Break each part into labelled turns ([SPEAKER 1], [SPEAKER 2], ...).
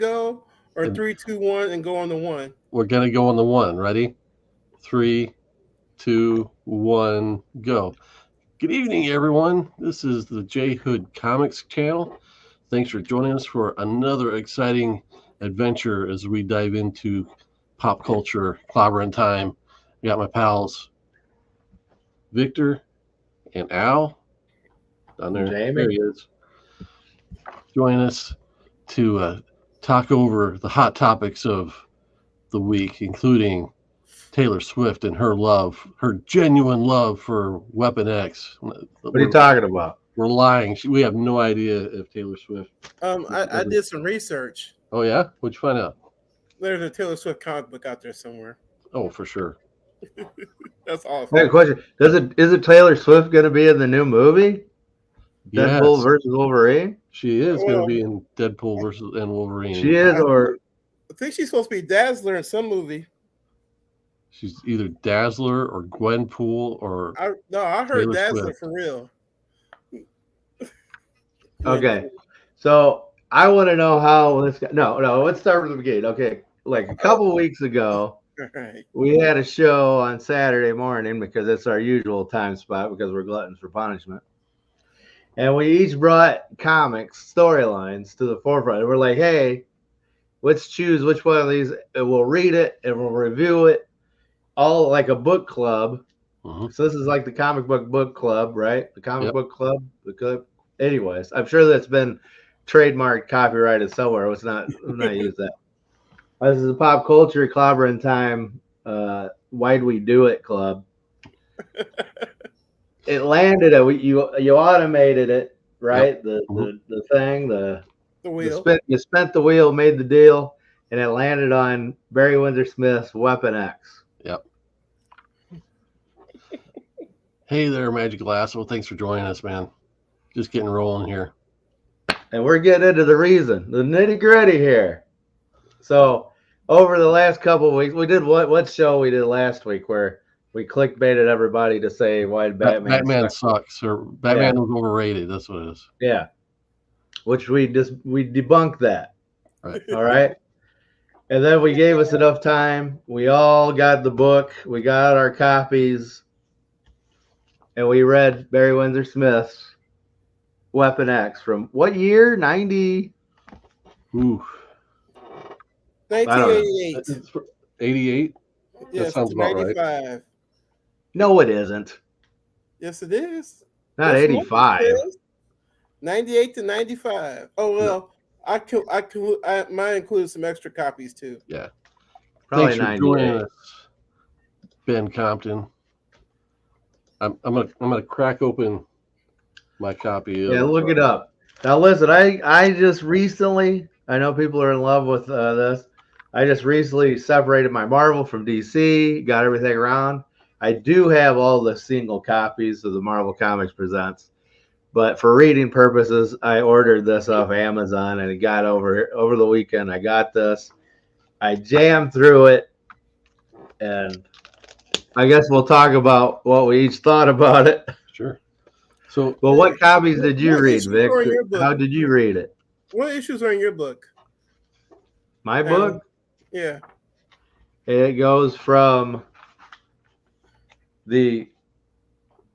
[SPEAKER 1] go, or
[SPEAKER 2] And
[SPEAKER 1] 3, 2, 1, and go on the one?
[SPEAKER 2] we're gonna go on the one. Ready? Three, two, one, go. Good evening, everyone. This is the J Hood Comics channel. Thanks for joining us for another exciting adventure as we dive into pop culture, clobbering time. I got my pals Victor and Al down there. There
[SPEAKER 3] Jamie.
[SPEAKER 2] he is. Join us to talk over the hot topics of the week, including Taylor Swift and her love, her genuine love for Weapon X.
[SPEAKER 3] What are you talking about?
[SPEAKER 2] We're lying. We have no idea if Taylor Swift.
[SPEAKER 1] I did some research.
[SPEAKER 2] Oh yeah, what'd you find out?
[SPEAKER 1] There's a Taylor Swift comic book out there somewhere.
[SPEAKER 2] Oh, for sure.
[SPEAKER 1] That's all I
[SPEAKER 3] Hey,
[SPEAKER 1] found.
[SPEAKER 3] question: is it Taylor Swift going to be in the new movie, Deadpool
[SPEAKER 2] Yes,
[SPEAKER 3] versus Wolverine?
[SPEAKER 2] she is going to
[SPEAKER 1] Well,
[SPEAKER 2] be in Deadpool versus and Wolverine.
[SPEAKER 3] She is,
[SPEAKER 1] I
[SPEAKER 3] or
[SPEAKER 1] think she's supposed to be Dazzler in some movie.
[SPEAKER 2] She's either Dazzler or Gwenpool or
[SPEAKER 1] I heard
[SPEAKER 2] Taylor
[SPEAKER 1] Dazzler
[SPEAKER 2] Swift.
[SPEAKER 1] for real.
[SPEAKER 3] okay.
[SPEAKER 1] Gwenpool.
[SPEAKER 3] So I want to know how this. No. Let's start from the beginning. Okay, like a
[SPEAKER 1] Oh,
[SPEAKER 3] couple weeks ago,
[SPEAKER 1] all right.
[SPEAKER 3] we had a show on Saturday morning because it's our usual time spot because we're gluttons for punishment. And we each brought comics storylines to the forefront. And we're like, hey, let's choose which one of these, and we'll read it and we'll review it, all like a book club.
[SPEAKER 2] Mm-hmm.
[SPEAKER 3] So this is like the comic book club, right? The comic
[SPEAKER 2] Yep.
[SPEAKER 3] book club. The club. Anyways, I'm sure that's been trademarked, copyrighted somewhere. Let's not use that. This is a pop culture clobbering time. Why'd we do it club? It landed. You automated it,
[SPEAKER 2] Yep.
[SPEAKER 3] right? The
[SPEAKER 2] Mm-hmm.
[SPEAKER 3] the the thing the
[SPEAKER 1] The
[SPEAKER 3] the
[SPEAKER 1] wheel.
[SPEAKER 3] spent you spent the wheel, made the deal, and it landed on Barry Windsor-Smith's Weapon X.
[SPEAKER 2] Yep. Hey there, Magic Lasso. Thanks for joining us, man. Just getting rolling here.
[SPEAKER 3] And we're getting into the reason, the nitty gritty here. So over the last couple of weeks, we did what show we did last week where we clickbaited everybody to say why Batman
[SPEAKER 2] Batman
[SPEAKER 3] sucked.
[SPEAKER 2] sucks, or Batman was overrated. That's what it is.
[SPEAKER 3] Yeah, which we debunked that.
[SPEAKER 2] Right.
[SPEAKER 3] All right. And then we gave us enough time. We all got the book. We got our copies. And we read Barry Windsor-Smith's Weapon X from what year? 90?
[SPEAKER 2] Ooh,
[SPEAKER 3] I don't know.
[SPEAKER 1] 1988.
[SPEAKER 2] 88. That
[SPEAKER 1] Yes,
[SPEAKER 2] sounds
[SPEAKER 1] to
[SPEAKER 2] about right.
[SPEAKER 1] 95.
[SPEAKER 3] No, it isn't.
[SPEAKER 1] Yes, it is.
[SPEAKER 3] Not
[SPEAKER 1] That's what it
[SPEAKER 3] 85.
[SPEAKER 1] says. 98 to 95. Oh
[SPEAKER 2] No.
[SPEAKER 1] well, mine included some extra copies too.
[SPEAKER 2] Yeah.
[SPEAKER 3] Probably
[SPEAKER 2] Thanks for joining
[SPEAKER 3] 98.
[SPEAKER 2] us, Ben Compton. I'm gonna crack open my copy of.
[SPEAKER 3] Yeah, look it up. Now, listen, I just recently, I know people are in love with this. I just recently separated my Marvel from DC, got everything around. I do have all the single copies of the Marvel Comics Presents, but for reading purposes, I ordered this off Amazon and it got over the weekend. I got this. I jammed through it, and I guess we'll talk about what we each thought about it.
[SPEAKER 2] Sure. So
[SPEAKER 3] Well, what copies did you
[SPEAKER 1] What
[SPEAKER 3] read,
[SPEAKER 1] issues
[SPEAKER 3] Vic?
[SPEAKER 1] are in your book?
[SPEAKER 3] How did you read it?
[SPEAKER 1] What issues are in your book?
[SPEAKER 3] My book?
[SPEAKER 1] Yeah.
[SPEAKER 3] It goes from the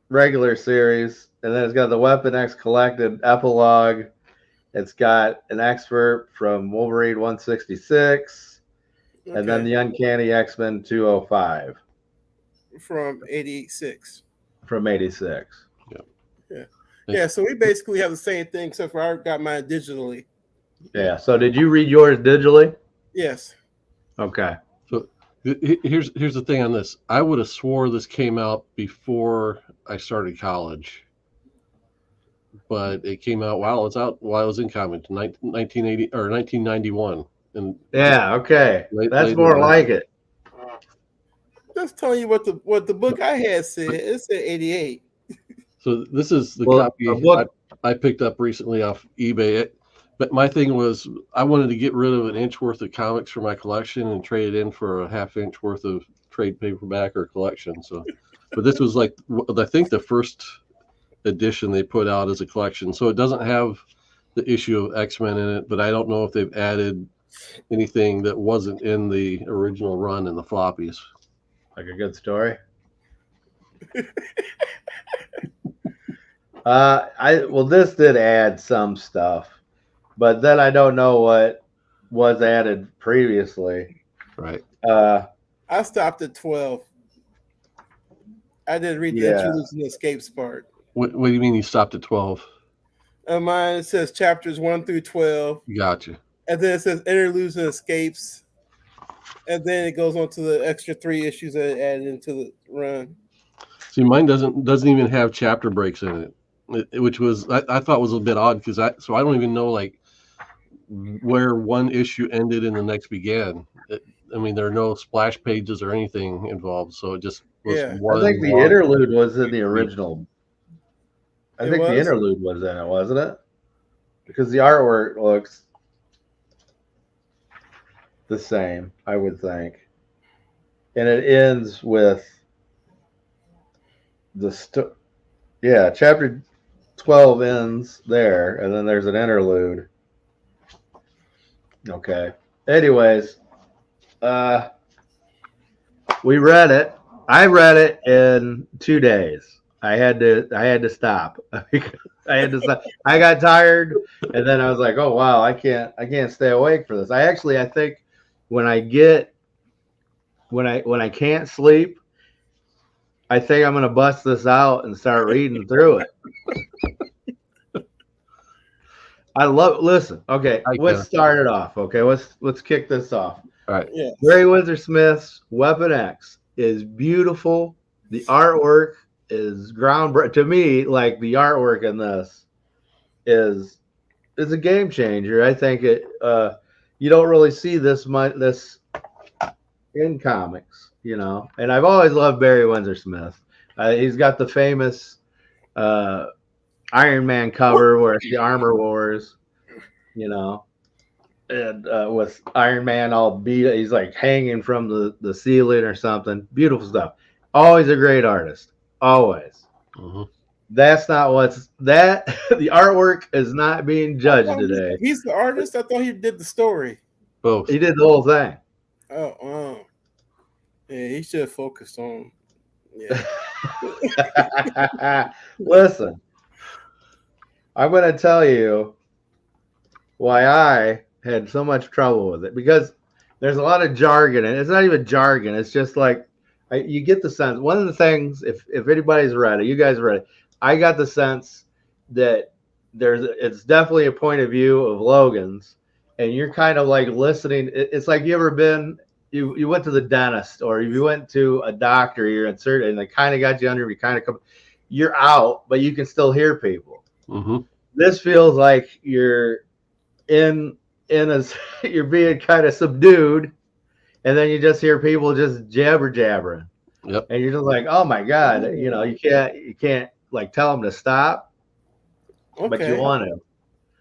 [SPEAKER 3] regular series, and then it's got the Weapon X Collected epilogue. It's got an expert from Wolverine 166, and then the Uncanny X-Men 205
[SPEAKER 1] from 86.
[SPEAKER 3] from 86.
[SPEAKER 1] Yeah, so we basically have the same thing, except for I got mine digitally.
[SPEAKER 3] Yeah. So did you read yours digitally?
[SPEAKER 1] Yes.
[SPEAKER 3] Okay.
[SPEAKER 2] So here's the thing on this. I would have swore this came out before I started college, but it came out while it's out while I was in college, 1980 or 1991. And
[SPEAKER 3] Yeah. Okay. That's
[SPEAKER 2] later
[SPEAKER 3] more
[SPEAKER 2] on.
[SPEAKER 3] like it.
[SPEAKER 1] Just telling you what the book I had said. It said 88.
[SPEAKER 2] So this is the
[SPEAKER 3] Well,
[SPEAKER 2] copy
[SPEAKER 3] a book-
[SPEAKER 2] I picked up recently off eBay. But my thing was I wanted to get rid of an inch worth of comics for my collection and trade it in for a half inch worth of trade paperback or collection. So, but this was like I think the first edition they put out as a collection. So it doesn't have the issue of X-Men in it, but I don't know if they've added anything that wasn't in the original run in the floppies.
[SPEAKER 3] Like a good story. This did add some stuff, but then I don't know what was added previously.
[SPEAKER 2] Right.
[SPEAKER 1] I stopped at 12. I didn't read the
[SPEAKER 3] Yeah.
[SPEAKER 1] Interludes and Escapes part.
[SPEAKER 2] What do you mean you stopped at 12?
[SPEAKER 1] Mine says chapters 1 through 12,
[SPEAKER 2] Gotcha.
[SPEAKER 1] and then it says Interludes and Escapes, and then it goes on to the extra 3 issues that it added into the run.
[SPEAKER 2] See, mine doesn't even have chapter breaks in it, which was I thought was a bit odd because I don't even know like where one issue ended and the next began. I mean, there are no splash pages or anything involved, so it just was one.
[SPEAKER 3] I think the interlude was in the original. I think the interlude was in it, wasn't it? Because the artwork looks the same, I would think. And it ends with chapter 12 ends there, and then there's an interlude. Okay. Anyways, we read it. I read it in 2 days. I had to stop. I had to stop. I got tired, and then I was like, "Oh wow, I can't stay awake for this." I think when I can't sleep, I think I'm gonna bust this out and start reading through it. Listen, okay, let's start it off. Okay, let's kick this off.
[SPEAKER 2] All right.
[SPEAKER 1] Yeah.
[SPEAKER 3] Barry Windsor-Smith's Weapon X is beautiful. The artwork is groundbreaking. To me, like the artwork in this is a game changer. I think it you don't really see this in comics, And I've always loved Barry Windsor-Smith. He's got the famous Iron Man cover where it's the Armor Wars, and with Iron Man all beat, he's like hanging from the ceiling or something. Beautiful stuff. Always a great artist. Always.
[SPEAKER 2] Mm-hmm.
[SPEAKER 3] That's not the artwork is not being judged today.
[SPEAKER 1] He's the artist. I thought he did the story.
[SPEAKER 2] Both.
[SPEAKER 3] He did the whole thing.
[SPEAKER 1] Oh, yeah. He should have focused on. Yeah.
[SPEAKER 3] Listen, I'm going to tell you why I had so much trouble with it, because there's a lot of jargon, and it's not even jargon. It's just like you get the sense. One of the things, if anybody's read it, you guys read it, I got the sense that it's definitely a point of view of Logan's, and you're kind of like listening. It's like you went to the dentist, or you went to a doctor, you're inserted, and they kind of got you under, you're out, but you can still hear people.
[SPEAKER 2] Mm-hmm.
[SPEAKER 3] This feels like you're you're being kind of subdued, and then you just hear people just jabbering.
[SPEAKER 2] Yep.
[SPEAKER 3] And you're just like, oh my God, you can't like tell them to stop, but you want to.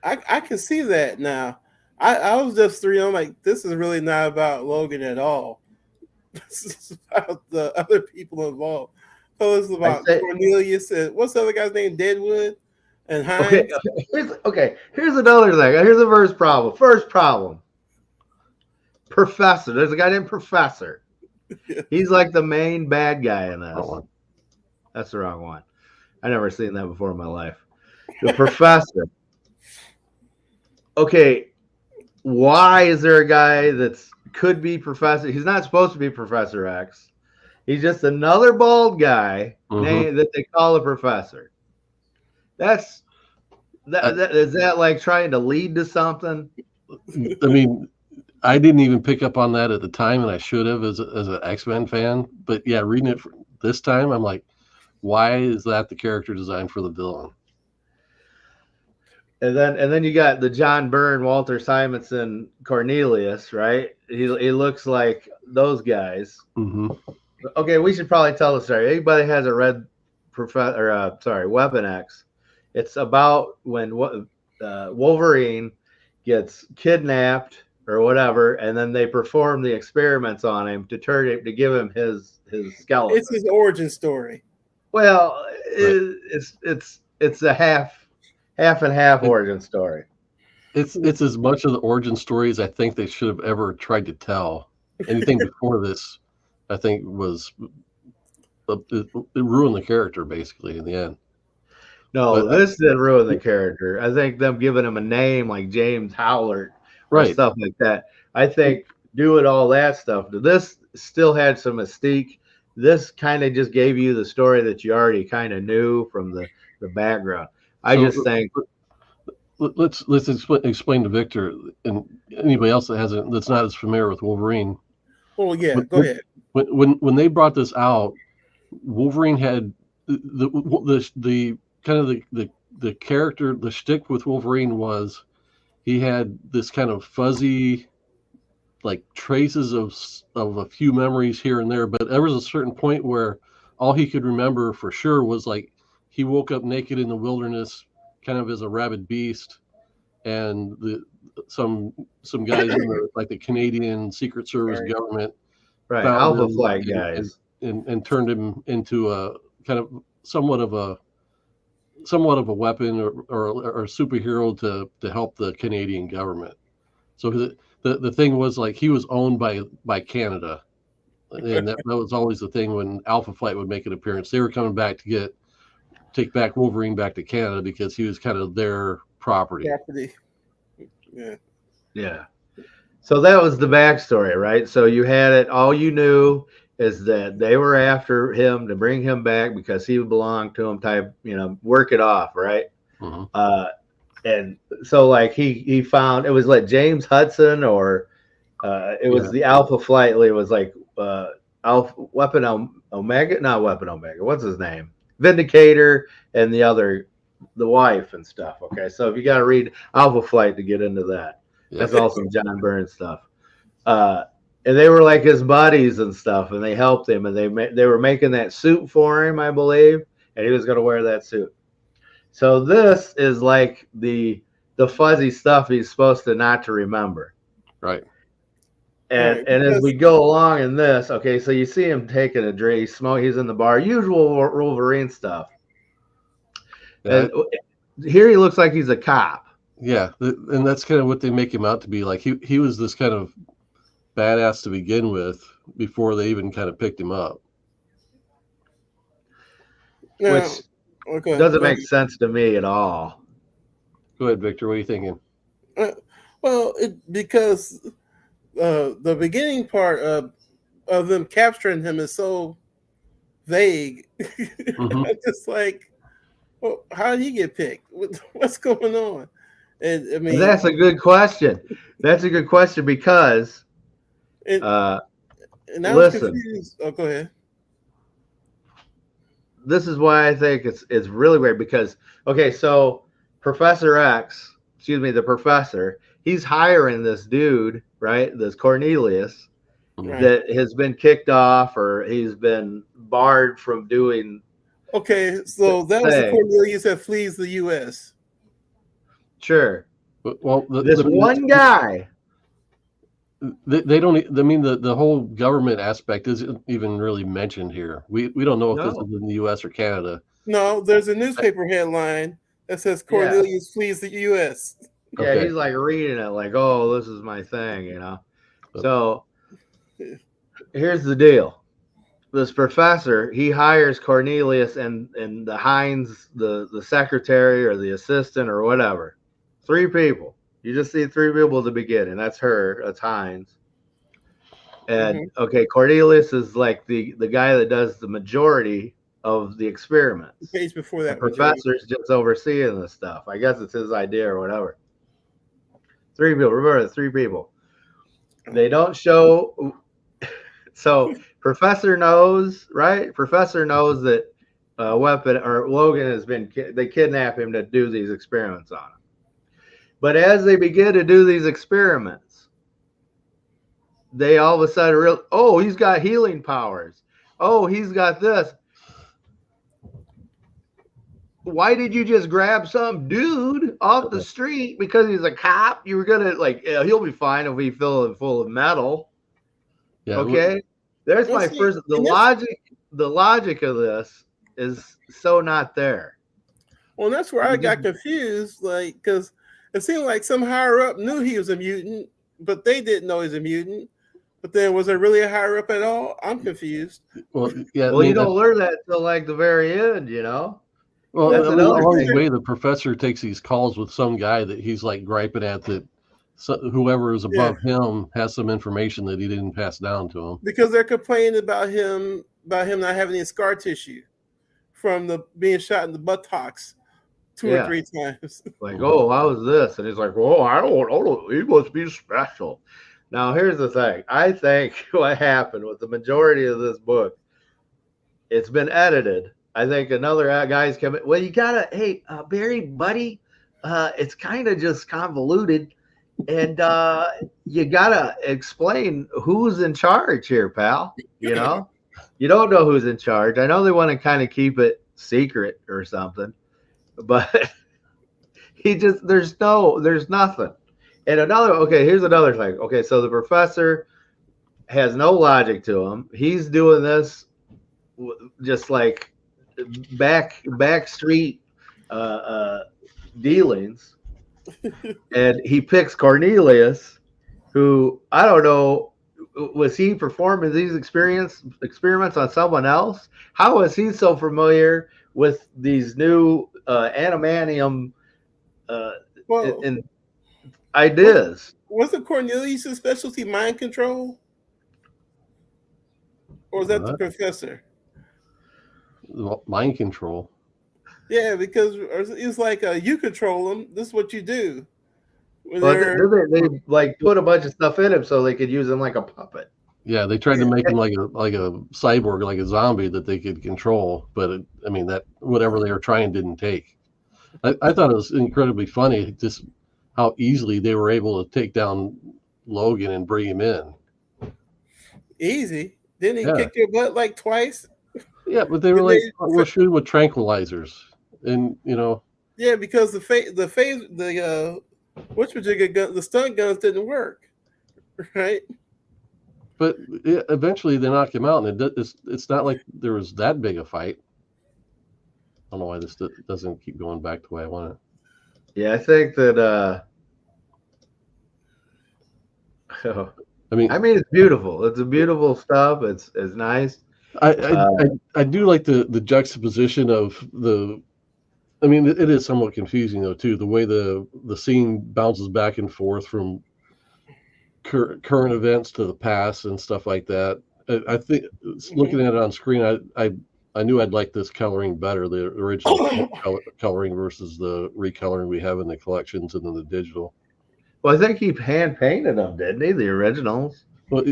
[SPEAKER 1] I can see that now. I was just I'm like, this is really not about Logan at all. This is about the other people involved. So it's about Cornelius and what's the other guy's name? Deadwood and Hines.
[SPEAKER 3] Here's another thing. Here's the first problem. Professor. There's a guy named Professor. He's like the main bad guy in this. That's the wrong one. I never seen that before in my life. The Professor. Okay, why is there a guy could be Professor? He's not supposed to be Professor X. He's just another bald guy that they call a professor. Is that like trying to lead to something?
[SPEAKER 2] I mean, I didn't even pick up on that at the time, and I should have as an X-Men fan. But yeah, reading it this time, I'm like, why is that the character design for the villain?
[SPEAKER 3] And then you got the John Byrne, Walter Simonson, Cornelius, right? He looks like those guys.
[SPEAKER 2] Mm-hmm.
[SPEAKER 3] Okay, we should probably tell the story. Anybody hasn't read Weapon X? It's about when Wolverine gets kidnapped or whatever, and then they perform the experiments on him to give him his skeleton.
[SPEAKER 1] It's his origin story.
[SPEAKER 3] Well, it's a half and half origin story.
[SPEAKER 2] It's as much of the origin story as I think they should have ever tried to tell. Anything before this, I think, it ruined the character basically in the end.
[SPEAKER 3] No,
[SPEAKER 2] But
[SPEAKER 3] this didn't ruin the character. I think them giving him a name like James Howlett or
[SPEAKER 2] right.
[SPEAKER 3] stuff like that. I think doing all that stuff. This still had some mystique. This kind of just gave you the story that you already kind of knew from the background. I just think
[SPEAKER 2] let's explain to Victor and anybody else that's not as familiar with Wolverine.
[SPEAKER 1] Oh yeah, go ahead.
[SPEAKER 2] When they brought this out, Wolverine had the kind of the character, the shtick with Wolverine was he had this kind of fuzzy, like traces of a few memories here and there, but there was a certain point where all he could remember for sure was like he woke up naked in the wilderness, kind of as a rabid beast, and some guys in the Canadian Secret Service government
[SPEAKER 3] right
[SPEAKER 2] found
[SPEAKER 3] Alpha
[SPEAKER 2] him
[SPEAKER 3] Flight guys
[SPEAKER 2] and turned him into a kind of somewhat of a weapon or a superhero to help the Canadian government. So the thing was like he was owned by Canada, and that was always the thing when Alpha Flight would make an appearance. They were coming back to take back Wolverine back to Canada because he was kind of their property.
[SPEAKER 3] Yeah. So that was the backstory, right? So you had it. All you knew is that they were after him to bring him back because he belonged to him. Type, work it off, right?
[SPEAKER 2] Mm-hmm.
[SPEAKER 3] And so like he found it was like James Hudson or it was the Alpha Flight. It was like Weapon Omega, not Weapon Omega. What's his name? Vindicator and the wife and stuff. Okay, so if you got to read Alpha Flight to get into that, that's also John Byrne stuff. And they were like his buddies and stuff, and they helped him, and they were making that suit for him, I believe, and he was going to wear that suit. So this is like the fuzzy stuff he's supposed to not to remember.
[SPEAKER 2] Right.
[SPEAKER 3] And as we go along in this, okay, so you see him taking a drink, he's in the bar, usual Wolverine stuff. And here he looks like he's a cop.
[SPEAKER 2] Yeah, and that's kind of what they make him out to be. Like he was this kind of badass to begin with before they even kind of picked him up.
[SPEAKER 3] Which doesn't make sense to me at all.
[SPEAKER 2] Go ahead, Victor. What are you thinking?
[SPEAKER 1] Because the beginning part of them capturing him is so vague. Mm-hmm. Just like, well, how did he get picked? What's going on? And I mean,
[SPEAKER 3] that's a good question. That's a good question because
[SPEAKER 1] and I was confused. Oh, go ahead.
[SPEAKER 3] This is why I think it's really weird because so the professor, he's hiring this dude, right? This Cornelius that has been kicked off or he's been barred from doing.
[SPEAKER 1] Okay, so that was the Cornelius that flees the U.S.
[SPEAKER 3] Sure.
[SPEAKER 2] Well,
[SPEAKER 3] this one guy.
[SPEAKER 2] They don't. I mean, the whole government aspect isn't even really mentioned here. We don't know if this is in the U.S. or Canada.
[SPEAKER 1] No, there's a newspaper headline that says Cornelius flees the U.S.
[SPEAKER 3] Yeah, he's like reading it like, oh, this is my thing, So here's the deal. This professor, he hires Cornelius and the Hines, the secretary or the assistant or whatever. 3 people. You just see 3 people at the beginning. That's her. That's Hines. And Cornelius is like the guy that does the majority of the experiments.
[SPEAKER 1] The page before that,
[SPEAKER 3] the professor's just overseeing this stuff. I guess it's his idea or whatever. 3 people. Remember, the 3 people. They don't show. So Professor knows, right? Professor knows that Weapon or Logan has been. They kidnap him to do these experiments on him. But as they begin to do these experiments, they all of a sudden he's got healing powers. Oh, he's got this. Why did you just grab some dude off the street because he's a cop? You were gonna he'll be fine if he full of metal. Yeah. Okay. There's my first. The logic of this is so not there.
[SPEAKER 1] Well, that's where I got confused, because it seemed like some higher up knew he was a mutant, but they didn't know he's a mutant. But then, was there really a higher up at all? I'm confused.
[SPEAKER 2] Well, yeah.
[SPEAKER 3] Well, you don't learn that till like the very end, you know.
[SPEAKER 2] Well,
[SPEAKER 3] That's
[SPEAKER 2] along the way, the professor takes these calls with some guy that he's like griping at that whoever is above him has some information that he didn't pass down to him.
[SPEAKER 1] Because they're complaining about him not having any scar tissue from the being shot in the buttocks 2 or 3 times.
[SPEAKER 3] Like, oh, how is this? And he's like, oh, I don't know. He must be special. Now, here's the thing. I think what happened with the majority of this book, it's been edited. I think another guy's coming. Well, you gotta, hey, Barry, buddy, it's kind of just convoluted, and you gotta explain who's in charge here, pal. You know, you don't know who's in charge. I know they want to kind of keep it secret or something, but there's nothing. And here's another thing. Okay, so the professor has no logic to him. He's doing this just like back street dealings, and he picks Cornelius, who I don't know, was he performing these experiments on someone else? How is he so familiar with these new animanium and ideas?
[SPEAKER 1] Wasn't Cornelius' specialty mind control? Or was that the professor?
[SPEAKER 2] Mind control.
[SPEAKER 1] Yeah, because it's like you control them. This is what you do.
[SPEAKER 3] Well, they like put a bunch of stuff in him so they could use him like a puppet.
[SPEAKER 2] Yeah, they tried to make him like a cyborg, like a zombie that they could control. But that whatever they were trying didn't take. I thought it was incredibly funny just how easily they were able to take down Logan and bring him in.
[SPEAKER 1] Easy. Didn't he kick your butt like twice?
[SPEAKER 2] Yeah, but they were we're shooting with tranquilizers, and
[SPEAKER 1] Yeah, because the stun guns didn't work, right?
[SPEAKER 2] But eventually they knocked him out, and it's not like there was that big a fight. I don't know why this doesn't keep going back the way I want it.
[SPEAKER 3] Yeah, I think that. I mean, it's beautiful. It's a beautiful stuff. It's nice.
[SPEAKER 2] I do like the juxtaposition of the. I mean, it is somewhat confusing though too. The way the scene bounces back and forth from current events to the past and stuff like that. I think looking at it on screen, I knew I'd like this coloring better, the original coloring versus the recoloring we have in the collections and then the digital.
[SPEAKER 3] Well, I think he hand painted them, didn't he? The originals.
[SPEAKER 2] Well,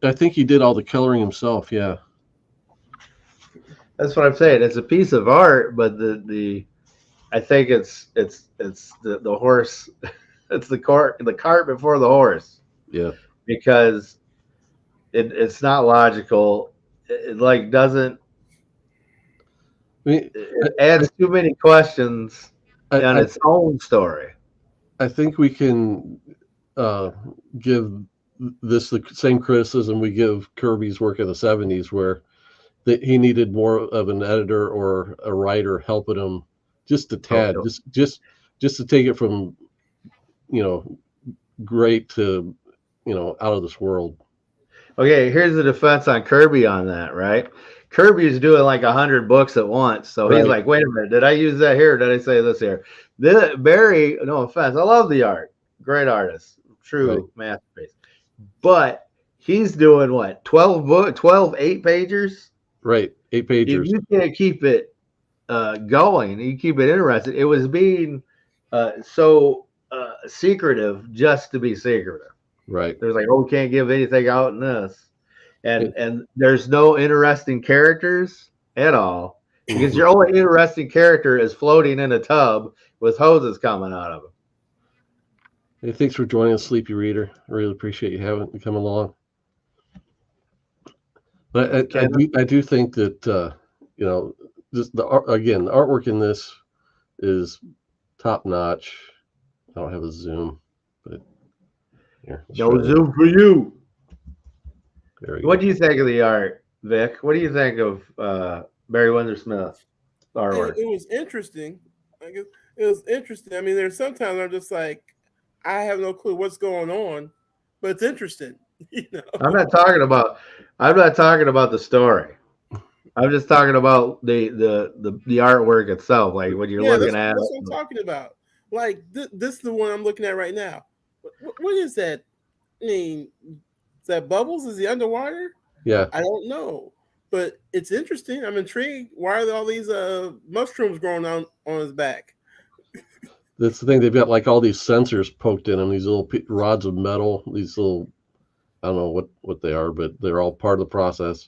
[SPEAKER 2] I think he did all the coloring himself. Yeah.
[SPEAKER 3] That's what I'm saying. It's a piece of art, but I think it's the horse. It's the cart before the horse.
[SPEAKER 2] Yeah.
[SPEAKER 3] Because it's not logical. It like doesn't. It adds too many questions on its own story.
[SPEAKER 2] I think we can give this the same criticism we give Kirby's work in the 70s, where he needed more of an editor or a writer helping him just a tad, just to take it from great to out of this world.
[SPEAKER 3] Okay, here's the defense on Kirby on that, right? Kirby's doing like 100 books at once, so he's like, wait a minute, did I use that here? Or did I say this here? Barry, no offense, I love the art, great artist, true masterpiece, but he's doing what, 12 8-pagers?
[SPEAKER 2] Right, 8-pagers.
[SPEAKER 3] You can't keep it going, you keep it interesting. It was being so secretive just to be secretive.
[SPEAKER 2] Right.
[SPEAKER 3] There's like, we can't give anything out in this. And there's no interesting characters at all, because your only interesting character is floating in a tub with hoses coming out of him.
[SPEAKER 2] Hey, thanks for joining us, Sleepy Reader. I really appreciate you having come along. But I do think that just the artwork in this is top notch. I don't have a zoom, but here.
[SPEAKER 3] No zoom for you. What
[SPEAKER 2] go.
[SPEAKER 3] do you think of the art, Vic? What do you think of Barry Windsor-Smith artwork?
[SPEAKER 1] It was interesting. I guess it was interesting. I mean, there's sometimes I'm just like, I have no clue what's going on, but it's interesting.
[SPEAKER 3] I'm not talking about the story. I'm just talking about the artwork itself, like what you're
[SPEAKER 1] Yeah,
[SPEAKER 3] looking at.
[SPEAKER 1] that's what I'm talking about. Like this is the one I'm looking at right now. What is that? I mean, is that Bubbles? Is he underwater?
[SPEAKER 2] Yeah.
[SPEAKER 1] I don't know, but it's interesting. I'm intrigued. Why are all these mushrooms growing on his back?
[SPEAKER 2] That's the thing. They've got like all these sensors poked in them, these little rods of metal, these little, I don't know what they are, but they're all part of the process.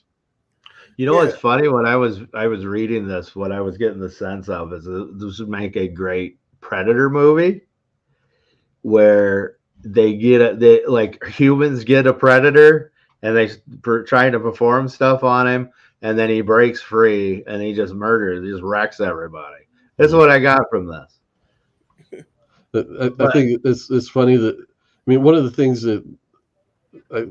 [SPEAKER 3] You know what's funny? When I was reading this, what I was getting the sense of is this would make a great Predator movie where they like humans get a predator and they trying to perform stuff on him, and then he breaks free and he just murders, he just wrecks everybody. That's what I got from this.
[SPEAKER 2] I think it's funny that, I mean, one of the things that I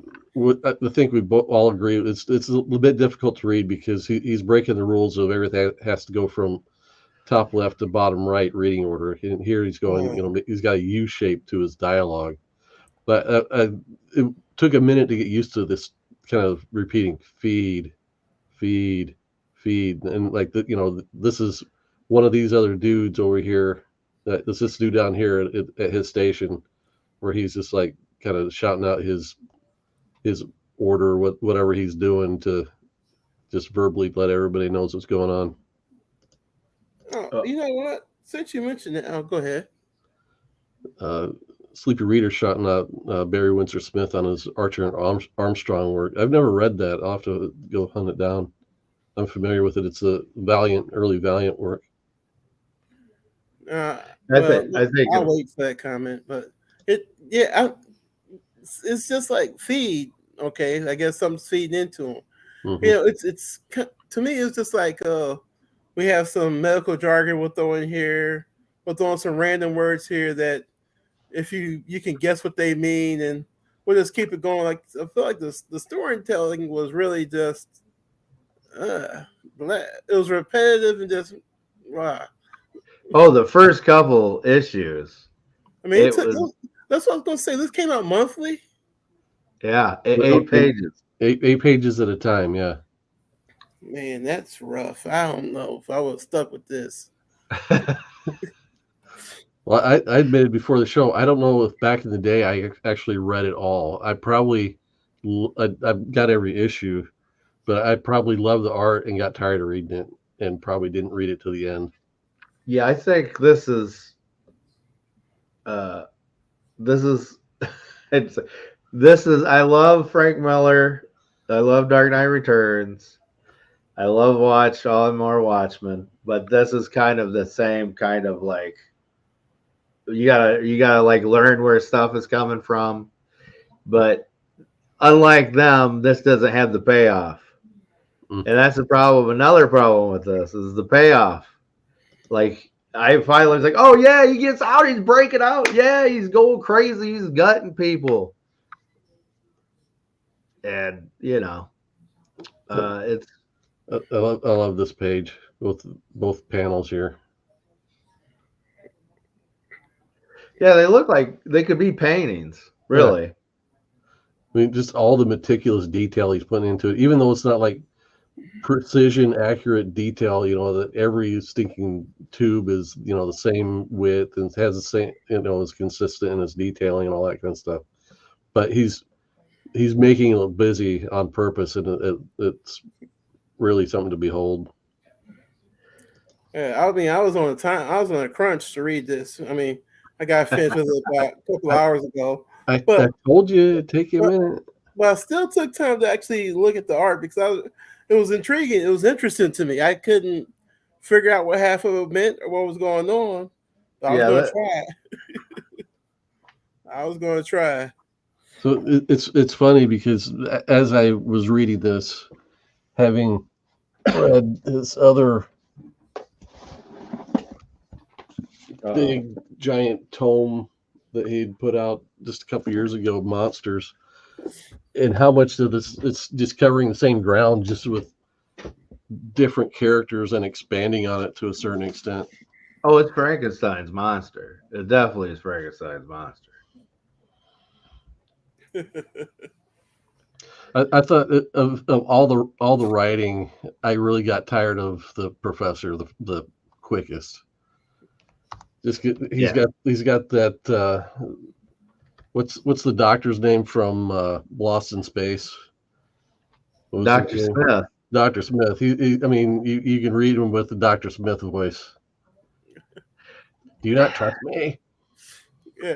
[SPEAKER 2] think we all agree it's a little bit difficult to read because he's breaking the rules of everything has to go from top left to bottom right reading order. And here he's going, he's got a U shape to his dialogue. But it took a minute to get used to this kind of repeating feed, feed, feed, and like this is one of these other dudes over here. This dude down here at his station, where he's just like kind of shouting out his order, whatever he's doing, to just verbally let everybody knows what's going on.
[SPEAKER 1] Oh, you know what? Since you mentioned it, go ahead.
[SPEAKER 2] Sleepy Reader shouting out Barry Windsor-Smith on his Archer and Armstrong work. I've never read that. I'll have to go hunt it down. I'm familiar with it. It's a early Valiant work.
[SPEAKER 1] I think I'll wait for that comment, but it's just like feed. Okay, I guess something's feeding into them. Mm-hmm. It's to me, it's just like we have some medical jargon we'll throw in here. We'll throw in some random words here that if you can guess what they mean, and we'll just keep it going. Like I feel like the storytelling was really just it was repetitive and just wow.
[SPEAKER 3] Oh, the first couple issues.
[SPEAKER 1] I mean, that's what I was going to say. This came out monthly.
[SPEAKER 3] Yeah, 8 pages.
[SPEAKER 2] 8 pages at a time. Yeah.
[SPEAKER 1] Man, that's rough. I don't know if I was stuck with this.
[SPEAKER 2] Well, I admitted before the show, I don't know if back in the day I actually read it all. I got every issue, but I probably loved the art and got tired of reading it and probably didn't read it to the end.
[SPEAKER 3] Yeah, I think this is I love Frank Miller. I love Dark Knight Returns. I love all and more Watchmen, but this is kind of the same kind of like you gotta like learn where stuff is coming from. But unlike them, this doesn't have the payoff. And that's the problem. Another problem with this is the payoff. Like I finally was like, oh yeah, he gets out, he's breaking out, yeah, he's going crazy, he's gutting people, and it's.
[SPEAKER 2] I love this page, both panels here.
[SPEAKER 3] Yeah, they look like they could be paintings, really. Yeah.
[SPEAKER 2] I mean, just all the meticulous detail he's putting into it, even though it's not like precision, accurate detail, that every stinking tube is, the same width and has the same, is consistent in its detailing and all that kind of stuff. But he's making it look busy on purpose, and it's really something to behold.
[SPEAKER 1] Yeah, I mean, I was on a crunch to read this. I mean, I got finished with it about a couple of hours ago.
[SPEAKER 2] I told you it'd take you a minute.
[SPEAKER 1] But I still took time to actually look at the art because it was intriguing. It was interesting to me. I couldn't figure out what half of it meant or what was going on. But I was going to try. I was going to try.
[SPEAKER 2] So it's funny because as I was reading this, having read this other big giant tome that he'd put out just a couple years ago, Monsters, and how much of this it's just covering the same ground, just with different characters and expanding on it to a certain extent.
[SPEAKER 3] Oh, it's Frankenstein's monster. It definitely is Frankenstein's monster.
[SPEAKER 2] I thought of all the writing, I really got tired of the professor the quickest. He's got that. What's the doctor's name from Lost in Space?
[SPEAKER 3] Dr. Smith.
[SPEAKER 2] Dr. Smith. I mean, you can read him with the Dr. Smith voice. Do you not trust me?
[SPEAKER 1] Yeah,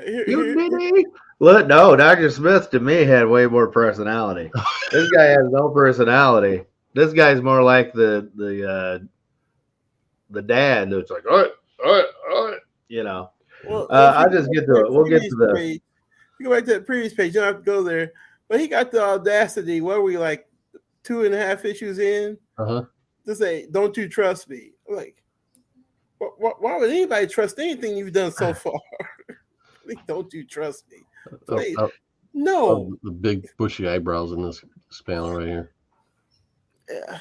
[SPEAKER 3] Look, no, Dr. Smith to me had way more personality. This guy has no personality. This guy's more like the dad that's like, all right, you know.
[SPEAKER 1] Well,
[SPEAKER 3] I'll just get to it. We'll get to the.
[SPEAKER 1] Page, you go back to the previous page. You don't have to go there, but he got the audacity. What were we like 2.5 issues in? To say, "Don't you trust me?" I'm like, why would anybody trust anything you've done so far? Like, don't you trust me? Like, no.
[SPEAKER 2] The big bushy eyebrows in this panel right here.
[SPEAKER 1] Yeah.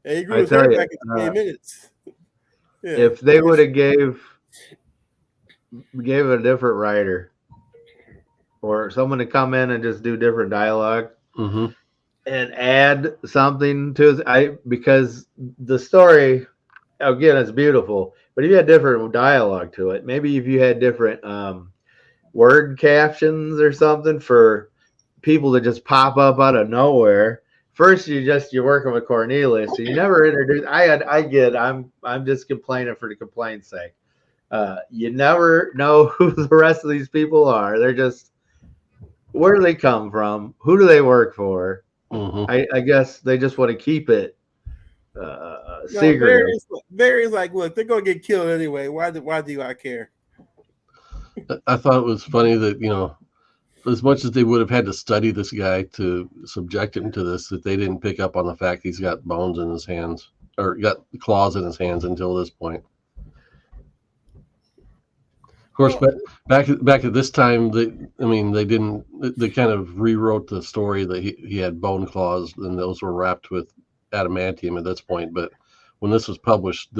[SPEAKER 1] And he grew his hair back in 20 minutes. Yeah.
[SPEAKER 3] If they would have gave a different writer or someone to come in and just do different dialogue and add something to because the story again is beautiful, but if you had different dialogue to it, maybe if you had different word captions or something for people that just pop up out of nowhere. First, you're working with Cornelius, so you never introduce. I'm just complaining for the complaint's sake. You never know who the rest of these people are. They're just, where do they come from? Who do they work for? I guess they just want to keep it secret.
[SPEAKER 1] Barry's like, look, they're gonna get killed anyway. Why do I care?
[SPEAKER 2] I thought it was funny that, as much as they would have had to study this guy to subject him to this, that they didn't pick up on the fact he's got bones in his hands or got claws in his hands until this point. Of course, back at this time, they kind of rewrote the story that he had bone claws, and those were wrapped with adamantium at this point. But when this was published,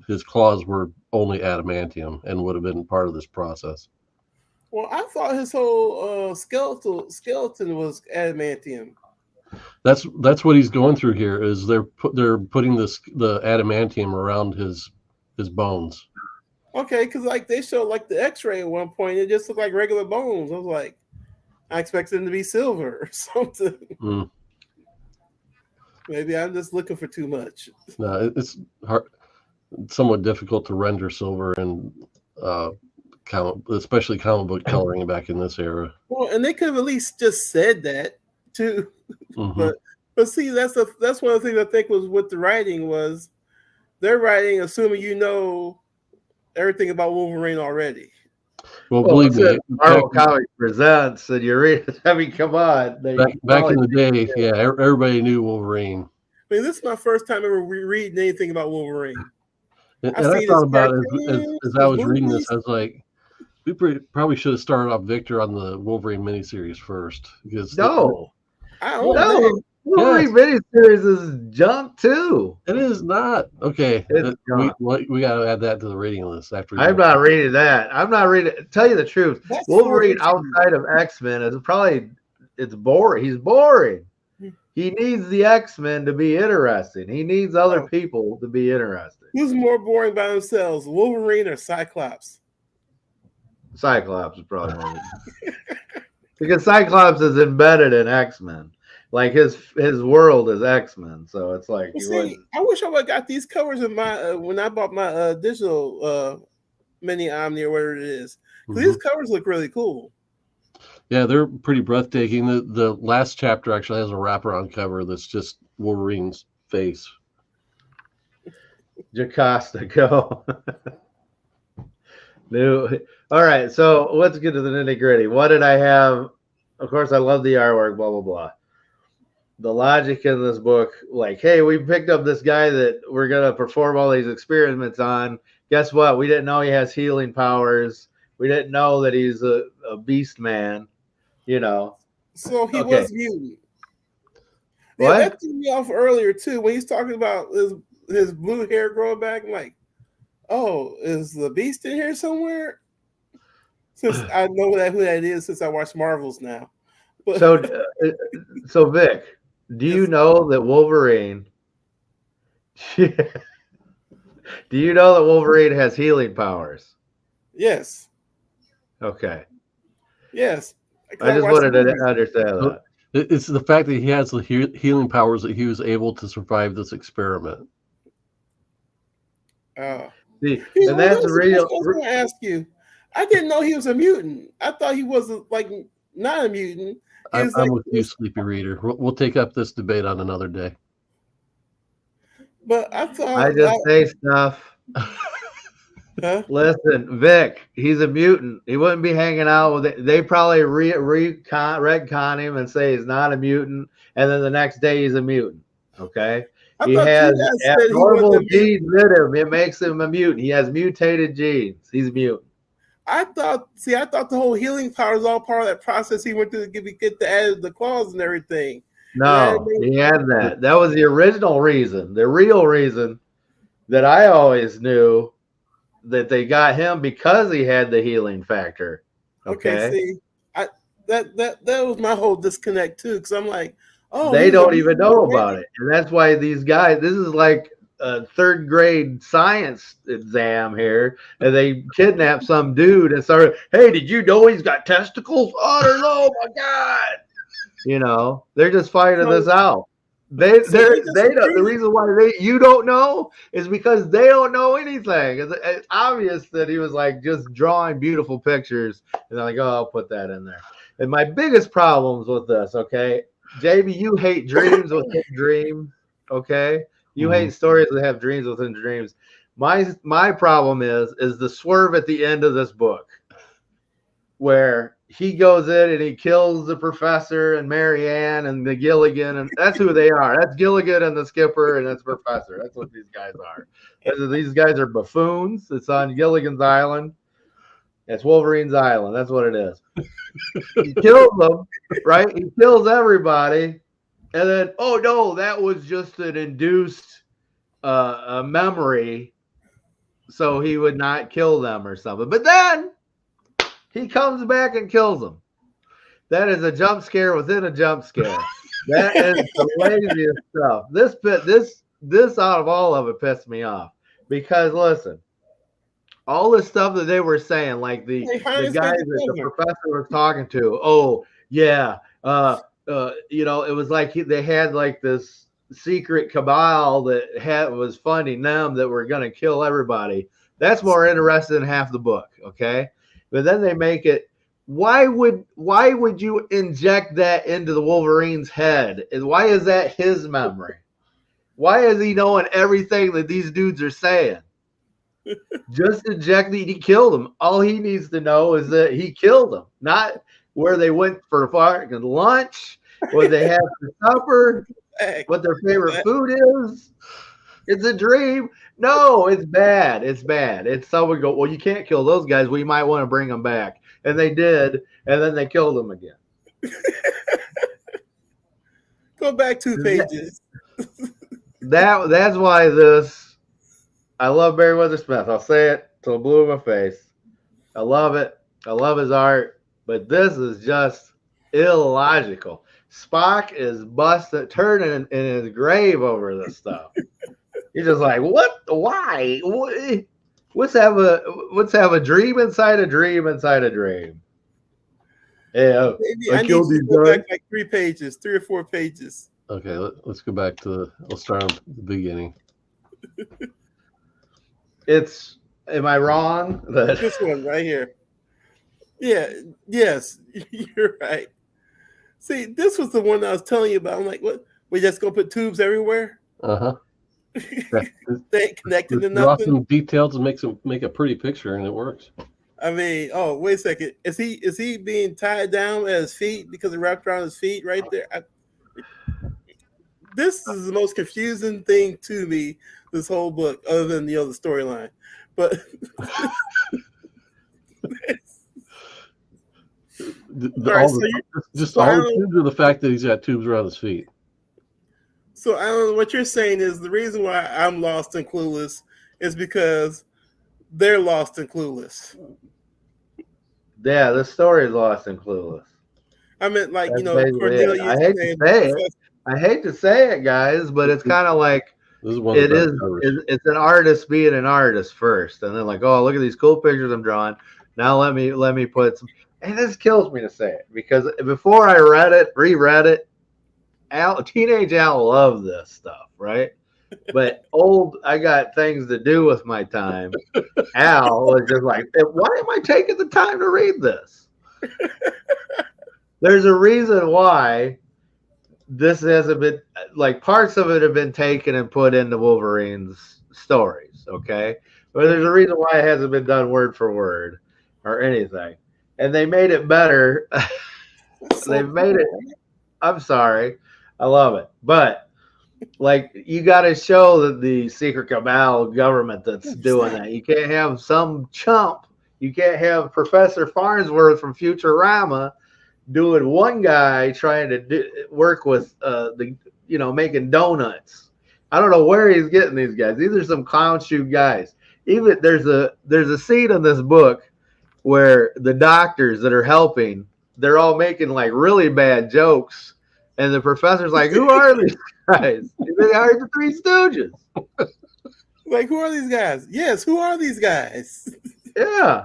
[SPEAKER 2] his claws were only adamantium and would have been part of this process.
[SPEAKER 1] Well, I thought his whole skeleton was adamantium.
[SPEAKER 2] That's what he's going through here. Is they're putting the adamantium around his bones.
[SPEAKER 1] Okay, because like they showed like the X-ray at one point, it just looked like regular bones. I was like, I expected them to be silver or something. Maybe I'm just looking for too much.
[SPEAKER 2] No, it's hard. It's somewhat difficult to render silver and especially comic book coloring back in this era.
[SPEAKER 1] Well, and they could have at least just said that too. But see, that's one of the things I think was with the writing was they're writing assuming you know everything about Wolverine already.
[SPEAKER 2] Well, believe me,
[SPEAKER 3] Marvel Comics presents, and you read it. I mean, come on.
[SPEAKER 2] Back in the day, yeah, everybody knew Wolverine.
[SPEAKER 1] I mean, this is my first time ever reading anything about Wolverine.
[SPEAKER 2] And I thought about it as I was reading this, I was like, we probably should have started off Victor on the Wolverine miniseries first. Because
[SPEAKER 3] Wolverine miniseries is junk too.
[SPEAKER 2] It is not. Okay. We got to add that to the rating list after.
[SPEAKER 3] I'm not reading that. I'm not reading. Tell you the truth, Wolverine outside of X-Men it's boring. He's boring. He needs the X-Men to be interesting. He needs other people to be interesting.
[SPEAKER 1] Who's more boring by themselves, Wolverine or Cyclops?
[SPEAKER 3] Cyclops is probably more. Because Cyclops is embedded in X-Men. Like his world is X-Men, so it's like.
[SPEAKER 1] I wish I would have got these covers in my when I bought my digital mini Omni or whatever it is. These covers look really cool.
[SPEAKER 2] Yeah, they're pretty breathtaking. The last chapter actually has a wraparound cover that's just Wolverine's face.
[SPEAKER 3] Jocasta, go. All right, so let's get to the nitty-gritty. What did I have? Of course, I love the artwork, blah, blah, blah. The logic in this book, like, hey, we picked up this guy that we're going to perform all these experiments on. Guess what? We didn't know he has healing powers. We didn't know that he's a beast man,
[SPEAKER 1] So he was mutant. Yeah, that threw me off earlier, too, when he's talking about his blue hair growing back. I'm like, oh, is the beast in here somewhere? Since I know who that is, since I watch Marvels now. But,
[SPEAKER 3] so Vic, do you know that Wolverine? Do you know that Wolverine has healing powers?
[SPEAKER 1] yes.
[SPEAKER 3] Okay.
[SPEAKER 1] Yes.
[SPEAKER 3] I just wanted to understand that.
[SPEAKER 2] It's the fact that he has the healing powers that he was able to survive this experiment.
[SPEAKER 3] See, and that's real.
[SPEAKER 1] I was going to ask you. I didn't know he was a mutant. I thought he wasn't not a mutant.
[SPEAKER 2] I'm with you, Sleepy Reader. We'll take up this debate on another day.
[SPEAKER 1] But I thought
[SPEAKER 3] I just say stuff.
[SPEAKER 1] Huh?
[SPEAKER 3] Listen, Vic, he's a mutant. He wouldn't be hanging out with it. They probably retcon him and say he's not a mutant, and then the next day he's a mutant. Okay? He has abnormal genes in him. It makes him a mutant. He has mutated genes. He's a mutant.
[SPEAKER 1] I thought the whole healing power was all part of that process he went through to get the claws and everything.
[SPEAKER 3] No, he had that. That was the original reason. The real reason that I always knew that they got him because he had the healing factor. Okay,
[SPEAKER 1] see, that was my whole disconnect too, because I'm like, oh,
[SPEAKER 3] they don't even know about it, and that's why these guys. This is like a third grade science exam here, and they kidnap some dude and started. Hey, did you know he's got testicles? Oh my god! You know, they're just finding this out. They don't. The reason why you don't know is because they don't know anything. It's obvious that he was like just drawing beautiful pictures, and they're like, "Oh, I'll put that in there." And my biggest problems with this, okay, JB, you hate dreams within dreams, okay? You hate stories that have dreams within dreams. My problem is the swerve at the end of this book, where he goes in and he kills the professor and Marianne and the Gilligan, and that's who they are. That's Gilligan and the skipper, and that's Professor. That's what these guys are. These guys are buffoons. It's on Gilligan's Island. It's Wolverine's Island. That's what it is. He kills them, right? He kills everybody, and then, oh no, that was just an induced a memory, so he would not kill them or something. But then he comes back and kills them. That is a jump scare within a jump scare. That is the laziest stuff. This out of all of it pissed me off, because listen, all the stuff that they were saying, like the guys that the professor was talking to. Oh yeah, you know, it was like they had like this secret cabal that was funding them that were going to kill everybody. That's more interesting than half the book, okay? But then they make it. Why would you inject that into the Wolverine's head? And why is that his memory? Why is he knowing everything that these dudes are saying? Just inject he killed him. All he needs to know is that he killed them, not where they went for fucking lunch, what they had for supper, what their favorite food is. It's a dream. No, it's bad. It's bad. It's someone go, well, you can't kill those guys. We might want to bring them back. And they did, and then they killed them again.
[SPEAKER 1] Go back 2 pages.
[SPEAKER 3] That's why this. I love Barry Windsor-Smith. I'll say it till it blew in my face. I love it. I love his art, but this is just illogical. Spock is busted, turning in his grave over this stuff. He's just like, what? Why? Let's have a dream inside a dream inside a dream. Yeah,
[SPEAKER 1] I killed these guys. Back like 3 pages, 3 or 4 pages.
[SPEAKER 2] Okay, let's go back to let's start at the beginning.
[SPEAKER 3] Am I wrong?
[SPEAKER 1] This one right here. Yeah, yes, you're right. See, this was the one I was telling you about. I'm like, what? We just gonna put tubes everywhere?
[SPEAKER 2] Uh-huh.
[SPEAKER 1] They ain't connected to nothing.
[SPEAKER 2] Some details and make a pretty picture, and it works.
[SPEAKER 1] I mean, oh, wait a second. Is he being tied down at his feet because it wrapped around his feet right there? This is the most confusing thing to me, this whole book, other than the other storyline. But
[SPEAKER 2] all tubes are the fact that he's got tubes around his feet.
[SPEAKER 1] So I don't know what you're saying is the reason why I'm lost and clueless is because they're lost and clueless.
[SPEAKER 3] Yeah, the story is Lost and Clueless.
[SPEAKER 1] I meant like,
[SPEAKER 3] That's
[SPEAKER 1] you know,
[SPEAKER 3] basically it.
[SPEAKER 1] Cornelius
[SPEAKER 3] I hate
[SPEAKER 1] saying,
[SPEAKER 3] to say it. I hate to say it, guys, but it's kind of like
[SPEAKER 2] This is one of
[SPEAKER 3] it
[SPEAKER 2] the
[SPEAKER 3] is.
[SPEAKER 2] best covers.
[SPEAKER 3] It's an artist being an artist first, and then like, oh, look at these cool pictures I'm drawing. Now let me put some. And this kills me to say it because before I reread it, teenage Al loved this stuff, right? But I got things to do with my time. Al was just like, why am I taking the time to read this? There's a reason why this hasn't been, like, parts of it have been taken and put into Wolverine's stories, okay? But there's a reason why it hasn't been done word for word or anything. And they made it better. They've made it. I'm sorry. I love it. But like, you got to show that the secret cabal government that's doing that. You can't have some chump. You can't have Professor Farnsworth from Futurama doing one guy trying to work with making donuts. I don't know where he's getting these guys. These are some clown shoe guys. Even there's a scene in this book where the doctors that are helping, they're all making like really bad jokes, and the professor's like, "Who are these guys?" They are the Three Stooges.
[SPEAKER 1] Like, who are these guys? Yes, who are these guys?
[SPEAKER 3] Yeah,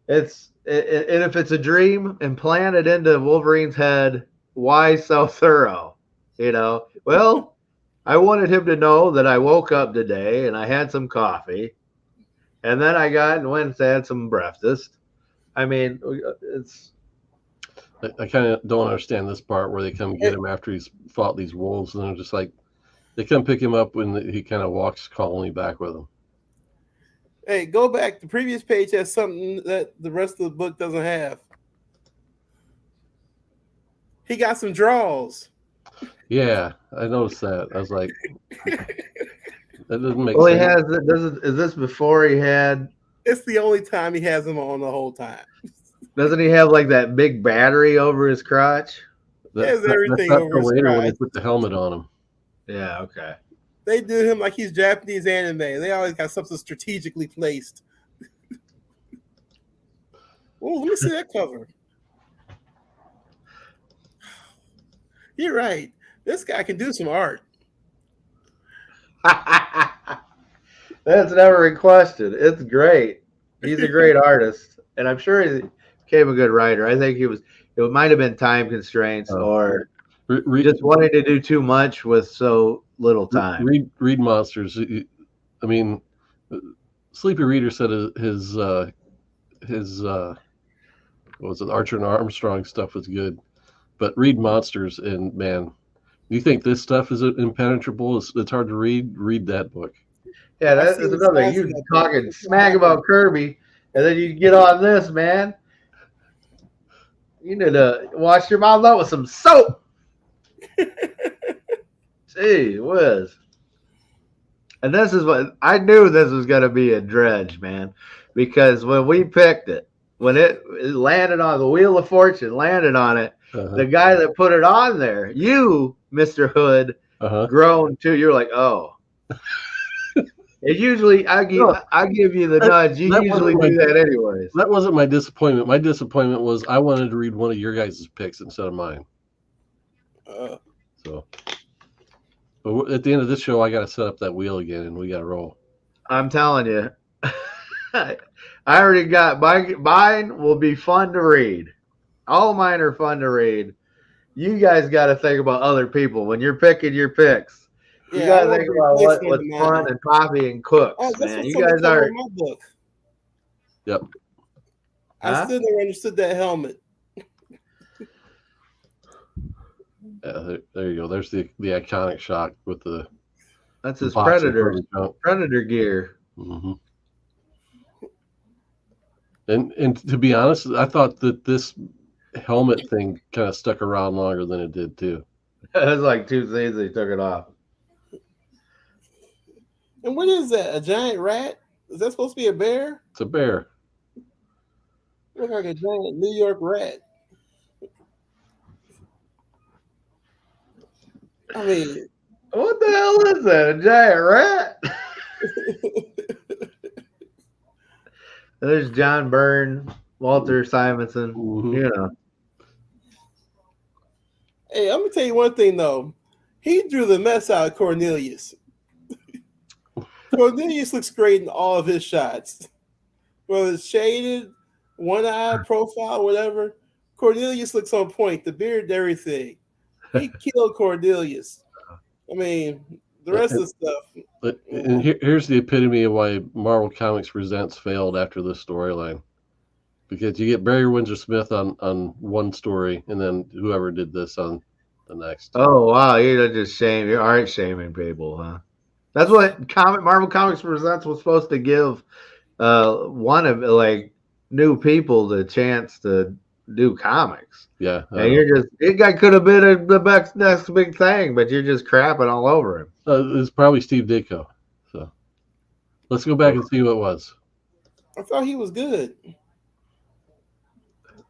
[SPEAKER 3] and if it's a dream, implant it into Wolverine's head. Why so thorough? Well, I wanted him to know that I woke up today and I had some coffee, and then I got and went and had some breakfast. I mean, it's.
[SPEAKER 2] I kind of don't understand this part where they come get him after he's fought these wolves, and they're just like, they come pick him up when he kind of walks calmly back with them.
[SPEAKER 1] Hey, go back. The previous page has something that the rest of the book doesn't have. He got some draws.
[SPEAKER 2] Yeah, I noticed that. I was like, that doesn't make
[SPEAKER 3] Well,
[SPEAKER 2] sense.
[SPEAKER 3] he has. Is this before he had?
[SPEAKER 1] It's the only time he has them on the whole time.
[SPEAKER 3] Doesn't he have like that big battery over his crotch?
[SPEAKER 1] Has everything
[SPEAKER 2] that's
[SPEAKER 1] over his
[SPEAKER 2] later when they
[SPEAKER 1] crotch.
[SPEAKER 2] put the helmet on him.
[SPEAKER 3] Yeah. Okay.
[SPEAKER 1] They do him like he's Japanese anime. They always got something strategically placed. Oh, let me see that cover. You're right. This guy can do some art.
[SPEAKER 3] That's never in question. It's great. He's a great artist, and I'm sure he became a good writer. I think it might have been time constraints or just wanting to do too much with so little time.
[SPEAKER 2] Read Monsters. I mean, Sleepy Reader said his what was it, Archer and Armstrong stuff was good, but read Monsters, and man, you think this stuff is impenetrable? It's hard to read. Read that book.
[SPEAKER 3] Yeah, that's another thing. You talking smack about Kirby, and then you get on this, man. You need to wash your mouth out with some soap. Gee whiz. And this is what I knew this was going to be a dredge, man, because when we picked it, when it landed on the Wheel of Fortune, landed on it, the guy that put it on there, you, Mr. Hood, grown too. You're like, oh. It usually, I give you the nudge. You usually do that anyways.
[SPEAKER 2] That wasn't my disappointment. My disappointment was I wanted to read one of your guys' picks instead of mine. So, but at the end of this show, I got to set up that wheel again, and we got to roll.
[SPEAKER 3] I'm telling you, I already got mine. Will be fun to read. All mine are fun to read. You guys got to think about other people when you're picking your picks. You gotta think about what's fun and coffee and cooks, man. You guys are.
[SPEAKER 1] My book.
[SPEAKER 2] Yep.
[SPEAKER 1] I still never understood that helmet.
[SPEAKER 2] There you go. There's the iconic shot with the.
[SPEAKER 3] That's his predator gear.
[SPEAKER 2] Mm-hmm. And to be honest, I thought that this helmet thing kind of stuck around longer than it did too.
[SPEAKER 3] It was like 2 seasons they took it off.
[SPEAKER 1] And what is that? A giant rat? Is that supposed to be a bear?
[SPEAKER 2] It's a bear.
[SPEAKER 1] Looks like a giant New York rat. I mean,
[SPEAKER 3] what the hell is that? A giant rat? There's John Byrne Walter Simonson.
[SPEAKER 2] Mhm.
[SPEAKER 3] You know.
[SPEAKER 1] Hey, I'm gonna tell you one thing though. He drew the mess out of Cornelius. Cornelius looks great in all of his shots. Whether it's shaded, one eye profile, whatever. Cornelius looks on point, the beard and everything. He killed Cornelius. I mean, the rest of the stuff.
[SPEAKER 2] And here's the epitome of why Marvel Comics Presents failed after this storyline. Because you get Barry Windsor-Smith on one story, and then whoever did this on the next.
[SPEAKER 3] Oh wow, you're just shaming. You aren't shaming people, huh? That's what Marvel Comics Presents was supposed to give one of like new people the chance to do comics.
[SPEAKER 2] Yeah,
[SPEAKER 3] and you're just it guy could have been the next big thing, but you're just crapping all over him.
[SPEAKER 2] it's probably Steve Ditko. So let's go back and see who it was.
[SPEAKER 1] I thought he was good.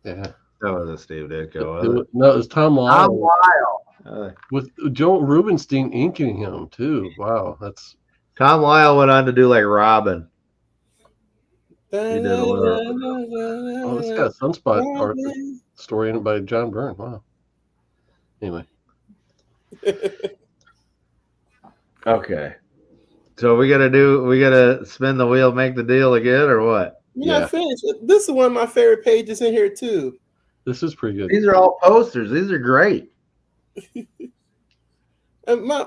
[SPEAKER 2] Yeah,
[SPEAKER 3] That wasn't Steve Ditko.
[SPEAKER 2] it was Tom Lyle.
[SPEAKER 3] Tom Lyle.
[SPEAKER 2] With Joe Rubenstein inking him too. Wow, that's
[SPEAKER 3] Tom Lyle went on to do like Robin.
[SPEAKER 1] He
[SPEAKER 3] did a little.
[SPEAKER 2] Oh, it's got a Sunspot art story in it by John Byrne. Wow. Anyway.
[SPEAKER 3] Okay. So we gotta spin the wheel, make the deal again, or what?
[SPEAKER 1] You're not finished. This is one of my favorite pages in here too.
[SPEAKER 2] This is pretty good.
[SPEAKER 3] These are all posters. These are great.
[SPEAKER 1] And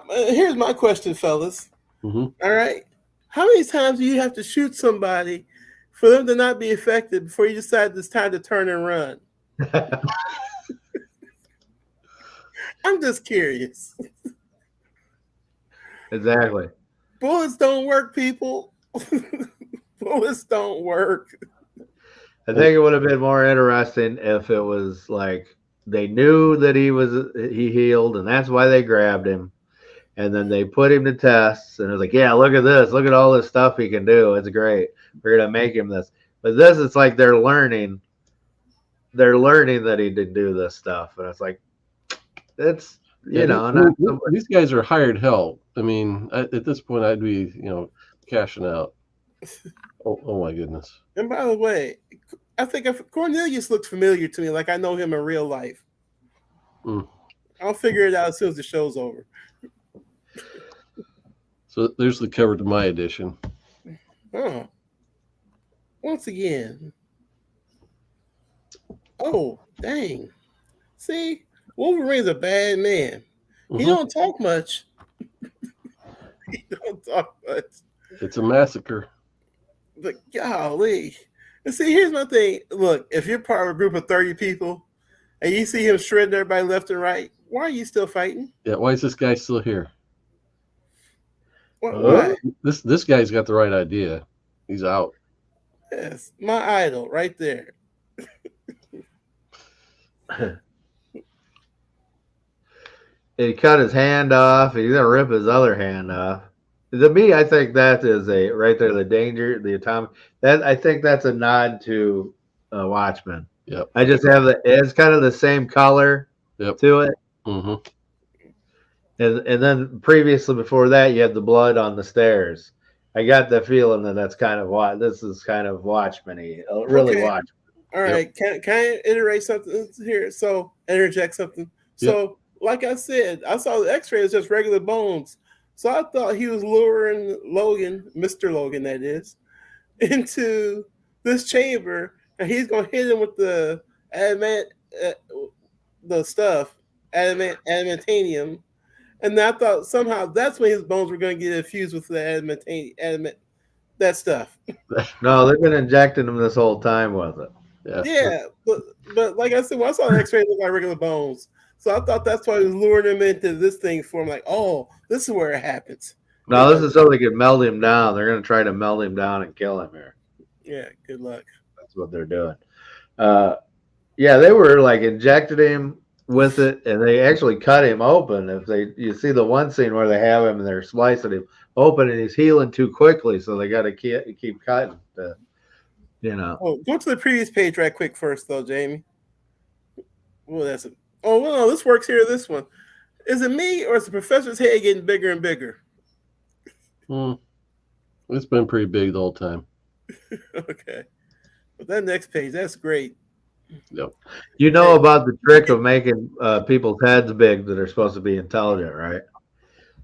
[SPEAKER 1] here's my question, fellas.
[SPEAKER 2] Mm-hmm.
[SPEAKER 1] All right. How many times do you have to shoot somebody for them to not be effective before you decide it's time to turn and run? I'm just curious.
[SPEAKER 3] Exactly.
[SPEAKER 1] Bullets don't work, people. Bullets don't work.
[SPEAKER 3] I think it would have been more interesting if it was like they knew that he healed, and that's why they grabbed him, and then they put him to tests, and it was like, yeah, look at this, look at all this stuff he can do. It's great. We're gonna make him this. But this, it's like they're learning that he did do this stuff, and it's like it's
[SPEAKER 2] these guys are hired help. I mean, at this point, I'd be cashing out. Oh my goodness!
[SPEAKER 1] And by the way, I think Cornelius looks familiar to me, like I know him in real life. I'll figure it out as soon as the show's over.
[SPEAKER 2] So there's the cover to my edition.
[SPEAKER 1] Oh, once again. Oh, dang! See, Wolverine's a bad man. He don't talk much. He don't talk much.
[SPEAKER 2] It's a massacre.
[SPEAKER 1] But golly. And see, here's my thing. Look, if you're part of a group of 30 people and you see him shredding everybody left and right, why are you still fighting?
[SPEAKER 2] Yeah, why is this guy still here?
[SPEAKER 1] Why?
[SPEAKER 2] This guy's got the right idea. He's out.
[SPEAKER 1] Yes, my idol right there.
[SPEAKER 3] He cut his hand off. He's gonna rip his other hand off. To me, I think that is right there. The danger, the atomic. That I think that's a nod to Watchmen.
[SPEAKER 2] Yep.
[SPEAKER 3] I just have it's kind of the same color to it.
[SPEAKER 2] Mm-hmm.
[SPEAKER 3] And then previously before that, you had the blood on the stairs. I got the feeling that's kind of this is kind of Watchmen-y, really okay. Watchmen.
[SPEAKER 1] All right, can I iterate something here? So interject something. So like I said, I saw the X-ray is just regular bones. So I thought he was luring Logan, Mr. Logan, that is, into this chamber, and he's gonna hit him with the adamantium. And I thought somehow that's when his bones were going to get infused with the adamant, that stuff.
[SPEAKER 3] No, they've been injecting him this whole time with it.
[SPEAKER 1] Yeah, but like I said, when I saw the X-ray, it looked like regular bones. So I thought that's why he was luring him into this thing for him. Like, oh, this is where it happens.
[SPEAKER 3] No, this is so they can meld him down. They're going to try to meld him down and kill him here.
[SPEAKER 1] Yeah, good luck.
[SPEAKER 3] That's what they're doing. Yeah, they were like injected him with it, and they actually cut him open. You see the one scene where they have him and they're slicing him open, and he's healing too quickly, so they got to keep cutting.
[SPEAKER 1] Oh, go to the previous page right quick first, though, Jamie. Well, that's it. Oh well, no, this works here. This one is it me or is the professor's head getting bigger and bigger?
[SPEAKER 2] It's been pretty big the whole time.
[SPEAKER 1] Okay. But that next page, that's great.
[SPEAKER 2] Yep.
[SPEAKER 3] You know about the trick of making people's heads big that are supposed to be intelligent, right?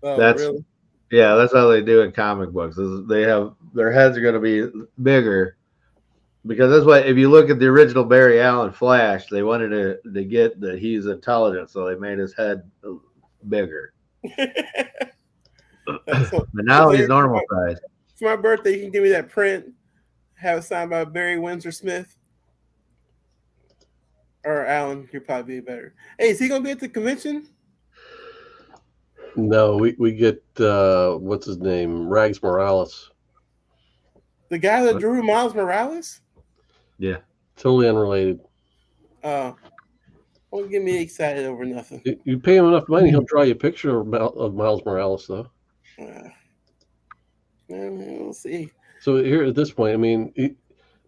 [SPEAKER 1] Oh, really?
[SPEAKER 3] Yeah, that's how they do in comic books. Is they have their heads are going to be bigger because that's what if you look at the original Barry Allen Flash, they wanted to get that he's intelligent, so they made his head bigger.
[SPEAKER 1] So,
[SPEAKER 3] But now he's normal size.
[SPEAKER 1] For my birthday, you can give me that print, have it signed by Barry Windsor-Smith. Or Allen, you'd probably be better. Hey, is he gonna be at the convention?
[SPEAKER 2] No, we get what's his name? Rags Morales.
[SPEAKER 1] The guy that drew Miles Morales?
[SPEAKER 3] Yeah.
[SPEAKER 2] Totally unrelated.
[SPEAKER 1] Don't get me excited over nothing.
[SPEAKER 2] You pay him enough money, he'll draw you a picture of Miles Morales, though.
[SPEAKER 1] We'll see.
[SPEAKER 2] So here at this point, I mean,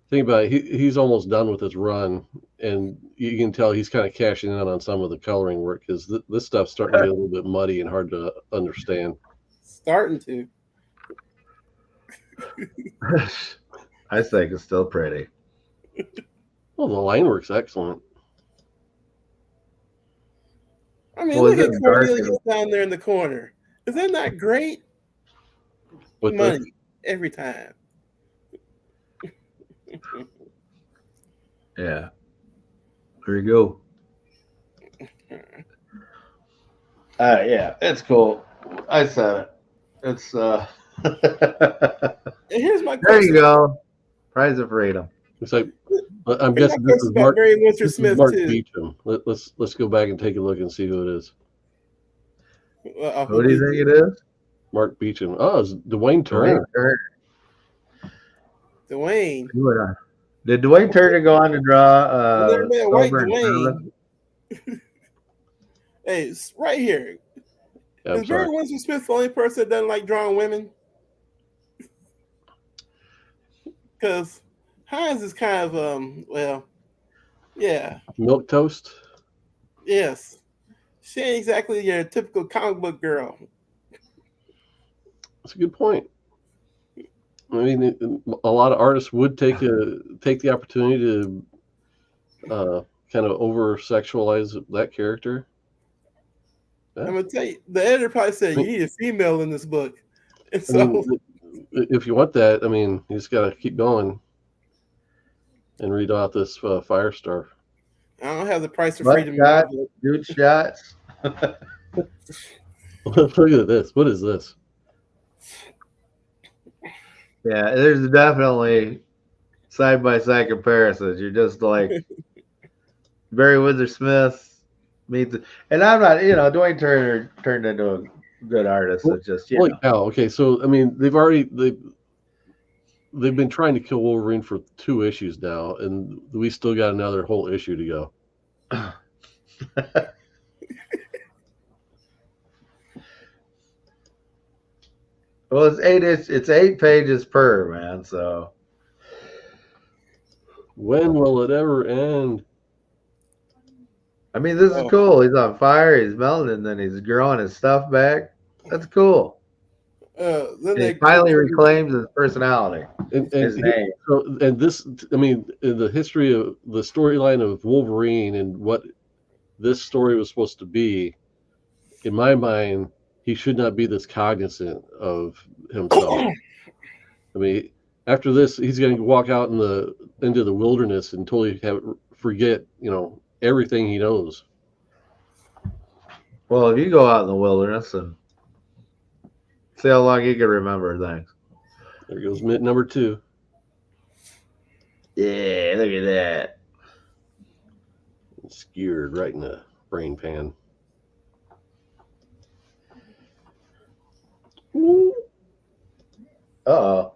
[SPEAKER 2] think about it. He's almost done with his run, and you can tell he's kind of cashing in on some of the coloring work because this stuff's starting to get a little bit muddy and hard to understand.
[SPEAKER 1] Starting to.
[SPEAKER 3] I think it's still pretty.
[SPEAKER 2] Well, the line work's excellent.
[SPEAKER 1] I mean, look at Cornelius down there in the corner. Is that not great?
[SPEAKER 2] With
[SPEAKER 1] money every time.
[SPEAKER 3] Yeah. There you go. Yeah, it's cool. I said it. It's
[SPEAKER 1] Here's my question.
[SPEAKER 3] There you go. Prize of Freedom.
[SPEAKER 2] It's like I'm guessing this is Mark
[SPEAKER 1] too.
[SPEAKER 2] Beecham. Let's go back and take a look and see who it is.
[SPEAKER 3] Who do you think it is?
[SPEAKER 2] Mark Beecham. Oh, it's Dwayne Turner.
[SPEAKER 1] Dwayne.
[SPEAKER 3] Did Dwayne Turner go on to draw
[SPEAKER 1] white Dwayne? Hey, it's right here.
[SPEAKER 2] Yeah,
[SPEAKER 1] is Barry Windsor-Smith the only person that doesn't like drawing women? Because Hines is kind of yeah.
[SPEAKER 2] Milk toast?
[SPEAKER 1] Yes. She ain't exactly your typical comic book girl.
[SPEAKER 2] That's a good point. I mean, a lot of artists would take the opportunity to kind of over sexualize that character.
[SPEAKER 1] Yeah. I'm gonna tell you, the editor probably said you need a female in this book. And so,
[SPEAKER 2] I mean, if you want that, I mean, you just got to keep going and read off this Firestar.
[SPEAKER 1] I don't have the price of freedom.
[SPEAKER 3] Dude shots.
[SPEAKER 2] Look at this. What is this?
[SPEAKER 3] Yeah, there's definitely side-by-side comparisons. You're just like Barry Windsor-Smith meets, and I'm not, Dwayne Turner turned into a good artist. It's just,
[SPEAKER 2] holy cow. Okay, so I mean, they've been trying to kill Wolverine for 2 issues now, and we still got another whole issue to go.
[SPEAKER 3] Well, it's 8 pages per, man. So
[SPEAKER 2] when will it ever end?
[SPEAKER 3] I mean, this is cool. He's on fire. He's melting, and then he's growing his stuff back. That's cool. Then he finally reclaims his personality. His name.
[SPEAKER 2] And this, I mean, in the history of the storyline of Wolverine and what this story was supposed to be, in my mind, he should not be this cognizant of himself. I mean, after this, he's going to walk out into the wilderness and totally forget, everything he knows.
[SPEAKER 3] Well, if you go out in the wilderness and see how long you can remember things.
[SPEAKER 2] There goes mitt number 2.
[SPEAKER 3] Yeah, look at that.
[SPEAKER 2] Skewered right in the brain pan.
[SPEAKER 3] Uh-oh.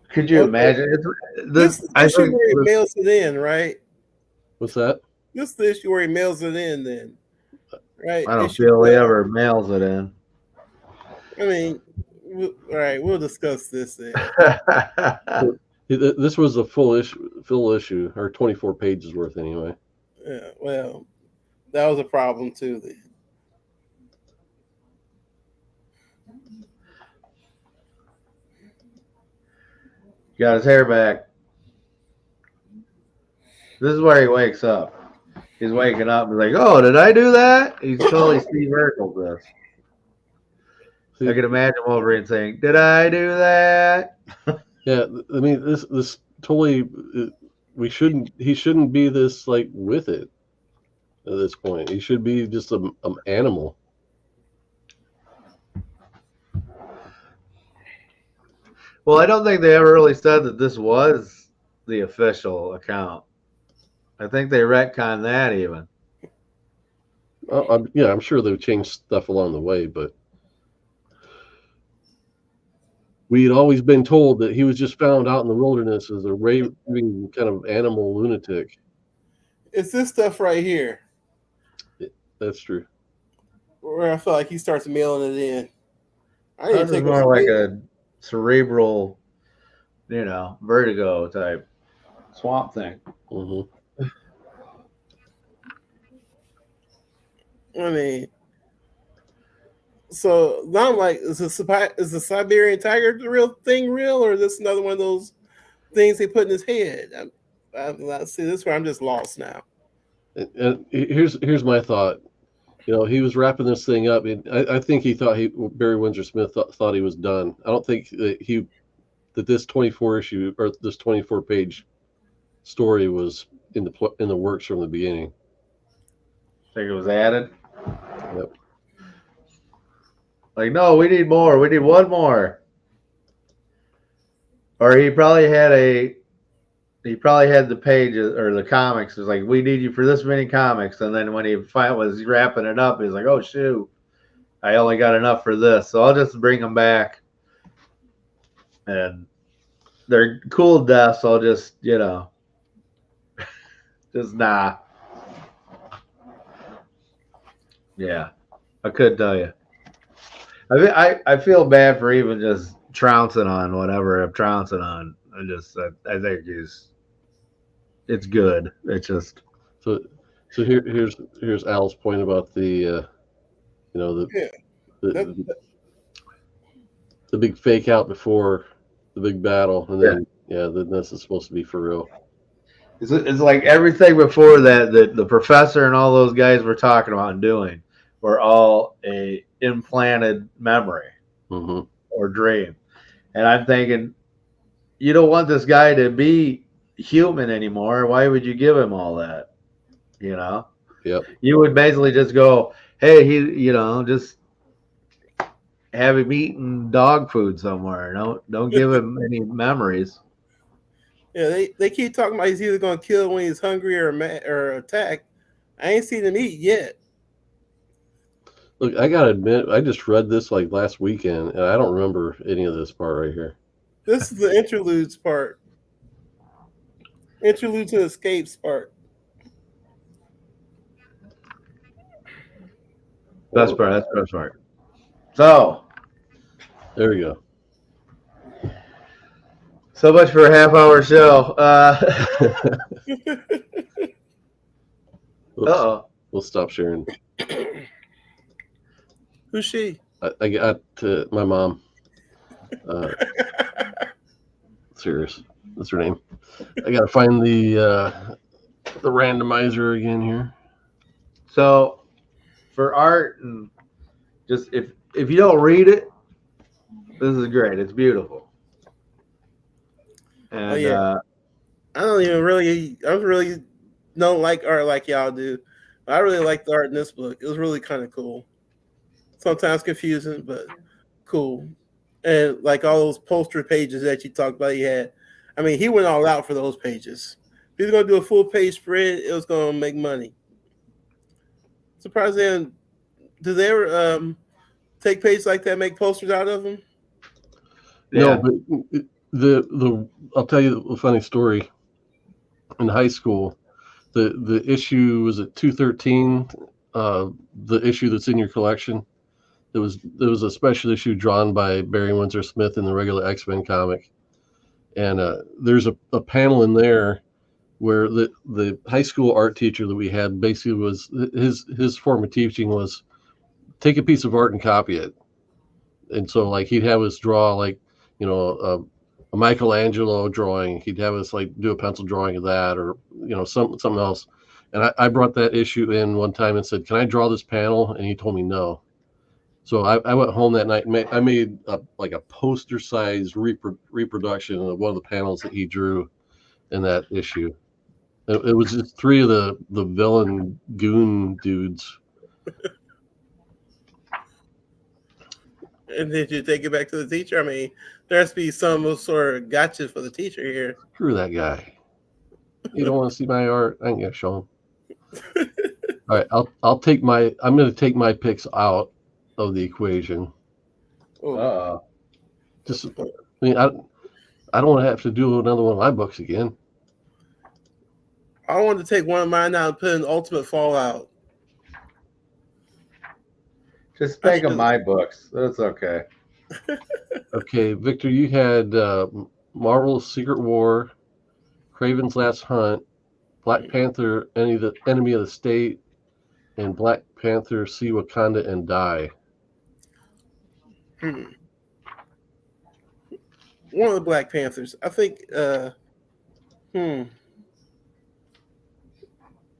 [SPEAKER 3] Could you imagine?
[SPEAKER 1] This issue where he mails it in, right?
[SPEAKER 2] What's that?
[SPEAKER 1] This is the issue where he mails it in, then. Right?
[SPEAKER 3] I don't feel he ever mails it in.
[SPEAKER 1] I mean, all right, we'll discuss this then.
[SPEAKER 2] This was a full issue, or 24 pages worth anyway.
[SPEAKER 1] Yeah, well, that was a problem too then.
[SPEAKER 3] Got his hair back. This is where he wakes up. He's waking up and like, oh, did I do that? He's totally Steve Urkel this. I can imagine Wolverine saying, "Did I do that?"
[SPEAKER 2] Yeah, I mean, this totally. He shouldn't be this like with it at this point. He should be just an animal.
[SPEAKER 3] Well, I don't think they ever really said that this was the official account. I think they retconned that even.
[SPEAKER 2] I'm sure they've changed stuff along the way, but we had always been told that he was just found out in the wilderness as a raving kind of animal lunatic.
[SPEAKER 1] It's this stuff right here.
[SPEAKER 2] That's true.
[SPEAKER 1] Where I feel like he starts mailing it in.
[SPEAKER 3] This is more like a cerebral, vertigo type swamp thing.
[SPEAKER 2] Mm-hmm.
[SPEAKER 1] I mean, so now I'm like, is the Siberian tiger the real thing, or is this another one of those things they put in his head? See, this is where I'm just lost now.
[SPEAKER 2] And here's my thought. He was wrapping this thing up, and I think he thought Barry Windsor-Smith thought he was done. I don't think that this 24 issue or this 24-page story was in the works from the beginning.
[SPEAKER 3] Think it was added.
[SPEAKER 2] Yep.
[SPEAKER 3] Like, no, we need more. We need one more. Or he probably had the pages or the comics. It's like, we need you for this many comics. And then when he was wrapping it up, he's like, oh, shoot, I only got enough for this. So I'll just bring them back. And they're cool deaths. I'll just, just nah. Yeah, I could tell you. I feel bad for even just trouncing on whatever I'm trouncing on. I think it's good. It's just
[SPEAKER 2] so here's Al's point about the the big fake out before the big battle, and then then this is supposed to be for real.
[SPEAKER 3] It's like everything before that the professor and all those guys were talking about and doing were all a implanted memory or dream. And I'm thinking, you don't want this guy to be human anymore. Why would you give him all that?
[SPEAKER 2] Yep.
[SPEAKER 3] You would basically just go, hey, just have him eating dog food somewhere. Don't give him any memories.
[SPEAKER 1] Yeah, they keep talking about he's either going to kill when he's hungry or attack. I ain't seen him eat yet.
[SPEAKER 2] Look, I gotta admit, I just read this like last weekend, and I don't remember any of this part right here.
[SPEAKER 1] This is the interludes part. Interlude to escapes part.
[SPEAKER 3] Best part. That's the best part. So
[SPEAKER 2] there we go.
[SPEAKER 3] So much for a half-hour show.
[SPEAKER 2] We'll stop sharing.
[SPEAKER 1] Who's she?
[SPEAKER 2] I got my mom. Serious. That's her name. I gotta find the randomizer again here.
[SPEAKER 3] So for art and just if you don't read it, this is great. It's beautiful. And
[SPEAKER 1] I really don't like art like y'all do. I really like the art in this book. It was really kind of cool. Sometimes confusing, but cool. And like all those poster pages that you talked about, he went all out for those pages. If he was going to do a full page spread, it was going to make money. Surprised did they ever take pages like that, make posters out of them?
[SPEAKER 2] Yeah. No, but I'll tell you a funny story. In high school, the issue was at 213, the issue that's in your collection. There was a special issue drawn by Barry Windsor-Smith in the regular X-Men comic, and there's a panel in there where the high school art teacher that we had basically was his form of teaching was take a piece of art and copy it, and so like he'd have us draw like a Michelangelo drawing. He'd have us like do a pencil drawing of that, or something else. And I brought that issue in one time and said, "Can I draw this panel?" And he told me no. So I went home that night. I made a poster size reproduction of one of the panels that he drew in that issue. It was just three of the villain goon dudes.
[SPEAKER 1] And did you take it back to the teacher? I mean, there has to be some sort of gotcha for the teacher here.
[SPEAKER 2] Screw that guy. You don't want to see my art? I ain't gonna show him. All right, I'm going to take my picks out of the equation. Just, I mean, I don't want to have to do another one of my books again.
[SPEAKER 1] I wanted to take one of mine now and put in Ultimate Fallout.
[SPEAKER 3] Just take them my books. That's okay.
[SPEAKER 2] Okay, Victor, you had Marvel's Secret War, Kraven's Last Hunt, Black Panther, Enemy of the State, and Black Panther, See Wakanda and Die.
[SPEAKER 1] One of the Black Panthers. I think Enemy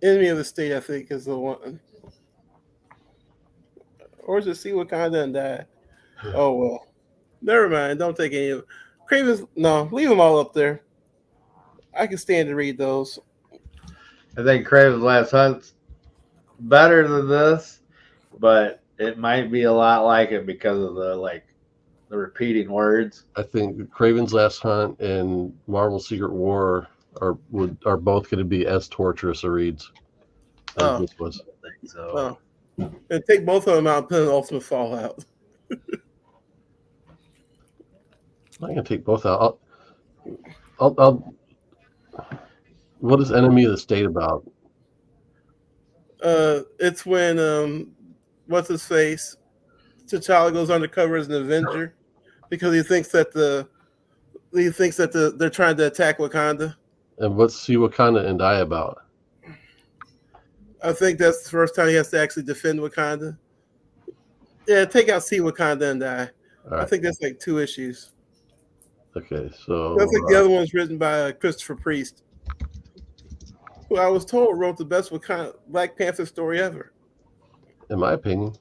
[SPEAKER 1] of the State, I think, is the one. Or is it See Wakanda and Die? Oh, well. Never mind. Don't take any of it. Kraven's, no, leave them all up there. I can stand to read those.
[SPEAKER 3] I think Kraven's Last Hunt's better than this, but it might be a lot like it because of the repeating words.
[SPEAKER 2] I think Kraven's Last Hunt and Marvel's Secret War are both going to be as torturous a reads as this was.
[SPEAKER 3] I think so.
[SPEAKER 1] And take both of them out and put in Ultimate Fallout.
[SPEAKER 2] I'm going to take both out. I'll what is Enemy of the State about?
[SPEAKER 1] It's when what's his face? T'Challa goes undercover as an Avenger because he thinks that they're trying to attack Wakanda.
[SPEAKER 2] And what's See Wakanda and Die about?
[SPEAKER 1] I think that's the first time he has to actually defend Wakanda. Yeah, take out See Wakanda and Die. Right. I think that's like 2 issues.
[SPEAKER 2] Okay, so
[SPEAKER 1] I think the other one's written by Christopher Priest, who I was told wrote the best Black Panther story ever.
[SPEAKER 2] In my opinion.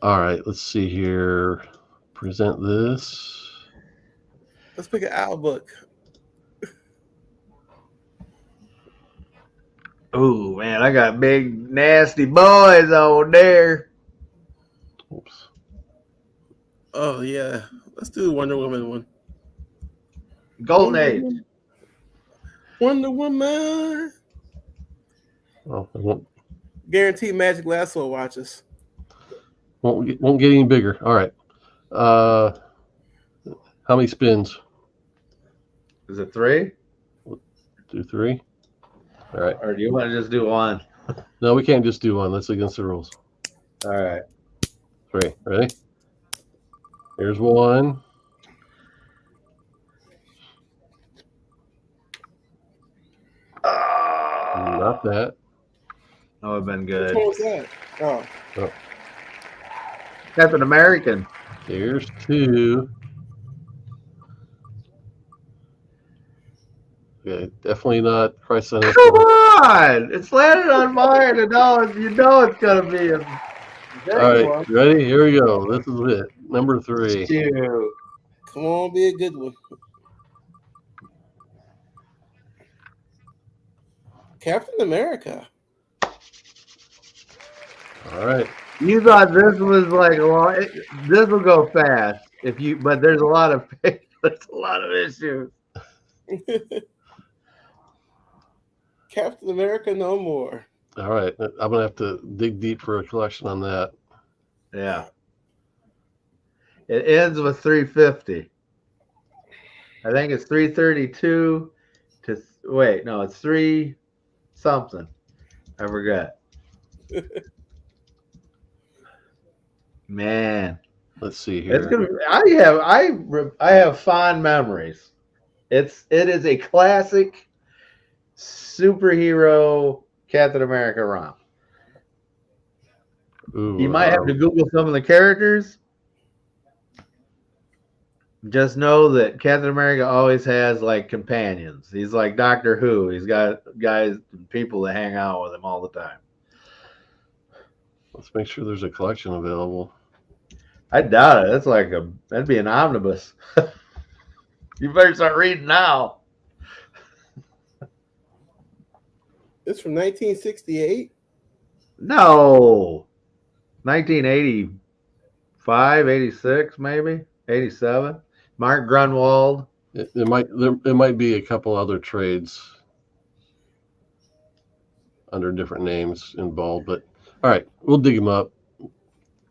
[SPEAKER 2] All right, let's see here. Present this.
[SPEAKER 1] Let's pick an Owl book.
[SPEAKER 3] Oh man, I got big nasty boys on there.
[SPEAKER 2] Oops.
[SPEAKER 1] Oh yeah, let's do the Wonder Woman one.
[SPEAKER 3] Golden Age.
[SPEAKER 1] Wonder Woman.
[SPEAKER 2] Well, it won't.
[SPEAKER 1] Guaranteed Magic Lasso watches.
[SPEAKER 2] Won't get any bigger. All right. How many spins?
[SPEAKER 3] Is it 3?
[SPEAKER 2] Do 3. All right.
[SPEAKER 3] Or do you want to just do 1?
[SPEAKER 2] No, we can't just do 1. That's against the rules.
[SPEAKER 3] All right.
[SPEAKER 2] 3. Ready? Here's 1. Not that.
[SPEAKER 3] That would have been good.
[SPEAKER 1] What was that? Oh.
[SPEAKER 3] Captain American.
[SPEAKER 2] Here's 2. Okay, definitely not Christ on.
[SPEAKER 3] Come on! It's landed on mine, and you know it's gonna be a.
[SPEAKER 2] All right, ready? Here we go. This is it. Number 3.
[SPEAKER 3] Shoot.
[SPEAKER 1] Come on, be a good one. Captain America.
[SPEAKER 2] All right.
[SPEAKER 3] You thought this was like long. This will go fast but there's a lot of issues.
[SPEAKER 1] Captain America, no more.
[SPEAKER 2] All right, I'm gonna have to dig deep for a collection on that.
[SPEAKER 3] Yeah. It ends with 350. I think it's 332 to wait. No, it's 3 something. I forgot. Man,
[SPEAKER 2] let's see here.
[SPEAKER 3] It's gonna. I have fond memories. It is a classic superhero Captain America ROM.
[SPEAKER 2] Ooh,
[SPEAKER 3] you might have to Google some of the characters. Just know that Captain America always has like companions. He's like Doctor Who. He's got guys and people that hang out with him all the time.
[SPEAKER 2] Let's make sure there's a collection available.
[SPEAKER 3] I doubt it. That'd be an omnibus. You better start reading now.
[SPEAKER 1] It's from 1968.
[SPEAKER 3] No. 1985, 86, maybe 87. Mark Grunwald.
[SPEAKER 2] It might be a couple other trades under different names involved, but all right, we'll dig them up.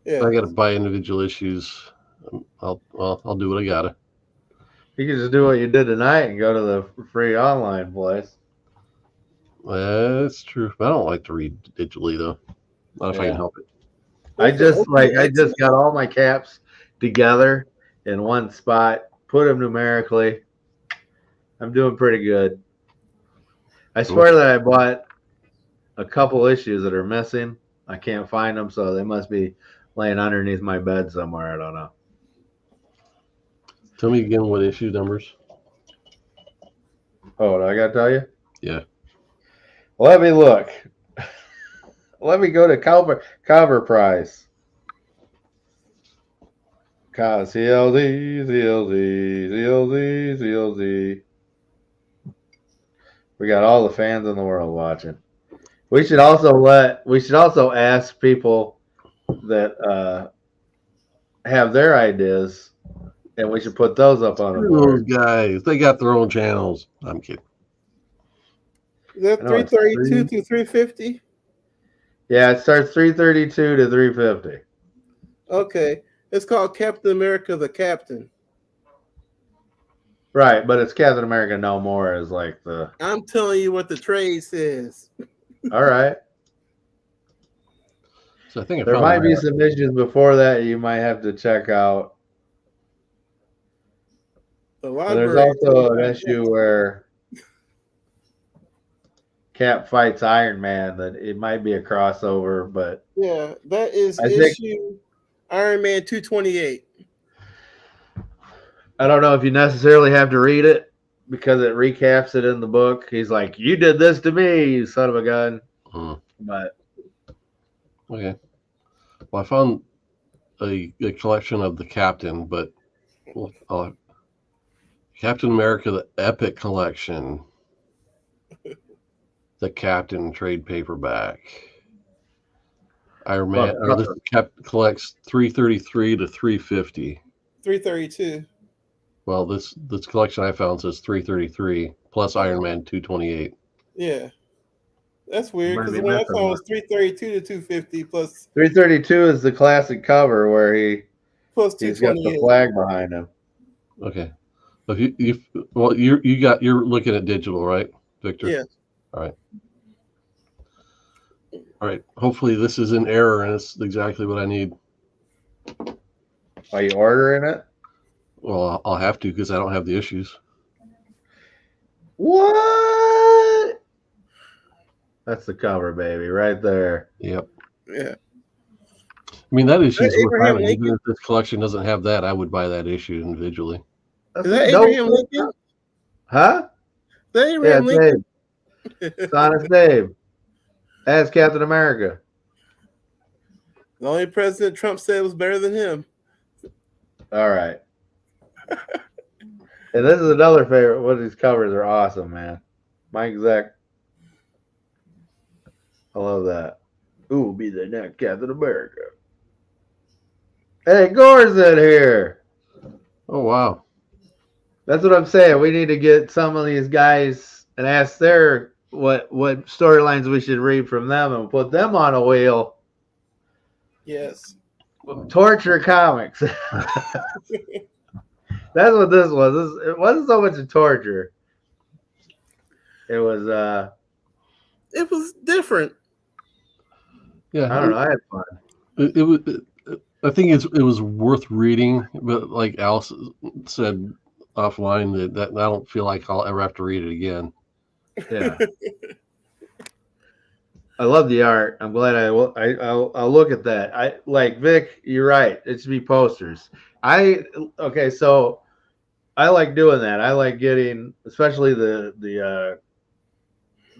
[SPEAKER 1] Yeah.
[SPEAKER 2] I got to buy individual issues. I'll do what I gotta.
[SPEAKER 3] You can just do what you did tonight and go to the free online place.
[SPEAKER 2] That's true. I don't like to read digitally though. Not if I can help it.
[SPEAKER 3] I just got all my caps together in one spot, put them numerically. I'm doing pretty good. I swear that I bought a couple issues that are missing. I can't find them, so they must be laying underneath my bed somewhere. I don't know.
[SPEAKER 2] Tell me again what issue numbers.
[SPEAKER 3] Oh, do I gotta tell you?
[SPEAKER 2] Yeah.
[SPEAKER 3] Let me look. Let me go to cover price. CLZ. We got all the fans in the world watching. We should also ask people that have their ideas, and we should put those up on the board.
[SPEAKER 2] Those guys, they got their own channels. I'm kidding.
[SPEAKER 1] Is that 332 to 350?
[SPEAKER 3] Yeah, it starts 332 to 350.
[SPEAKER 1] Okay. It's called Captain America the Captain.
[SPEAKER 3] Right, but it's Captain America No More is like the...
[SPEAKER 1] I'm telling you what the trade says.
[SPEAKER 3] All right.
[SPEAKER 2] So I think
[SPEAKER 3] there might be some issues before that you might have to check out. There's also an issue where Cap fights Iron Man that it might be a crossover, but
[SPEAKER 1] yeah, that is issue Iron Man 228.
[SPEAKER 3] I don't know if you necessarily have to read it because it recaps it in the book. He's like, "You did this to me, you son of a gun." But
[SPEAKER 2] okay, well, I found a collection of the Captain, but Captain America the Epic Collection, the Captain trade paperback. Iron Man this collects 333 to 350.
[SPEAKER 1] 332.
[SPEAKER 2] Well, this collection I found says 333 plus Iron Man 228.
[SPEAKER 1] Yeah, that's weird because the one I saw was 332 to 250 plus.
[SPEAKER 3] 332 is the classic cover where he's got the flag behind him.
[SPEAKER 2] Okay, if you're looking at digital, right, Victor?
[SPEAKER 1] Yeah.
[SPEAKER 2] All right. Hopefully this is in error and it's exactly what I need.
[SPEAKER 3] Are you ordering it?
[SPEAKER 2] Well, I'll have to because I don't have the issues.
[SPEAKER 3] What? That's the cover, baby, right there.
[SPEAKER 2] Yep.
[SPEAKER 1] Yeah.
[SPEAKER 2] I mean, that issue's worth having. Even if this collection doesn't have that, I would buy that issue individually.
[SPEAKER 1] Is that Abraham Lincoln?
[SPEAKER 3] Huh?
[SPEAKER 1] Is that Abraham Lincoln?
[SPEAKER 3] It's Honest Dave. As Captain America.
[SPEAKER 1] The only president Trump said was better than him.
[SPEAKER 3] All right. And this is another favorite. One of these covers are awesome, man. Mike Zeck. I love that. Who will be the next Captain America? Hey, Gore's in here.
[SPEAKER 2] Oh, wow.
[SPEAKER 3] That's what I'm saying. We need to get some of these guys and ask their what storylines we should read from them and put them on a wheel.
[SPEAKER 1] Yes.
[SPEAKER 3] Torture comics. That's what this was. It wasn't so much a torture. It was
[SPEAKER 1] different.
[SPEAKER 2] Yeah.
[SPEAKER 3] I don't know. I had fun.
[SPEAKER 2] It was. I think it was worth reading, but like Alice said offline, that I don't feel like I'll ever have to read it again.
[SPEAKER 3] Yeah. I love the art. I'm glad I'll look at that. I like Vic. You're right. It should be posters. So I like doing that. I like getting, especially the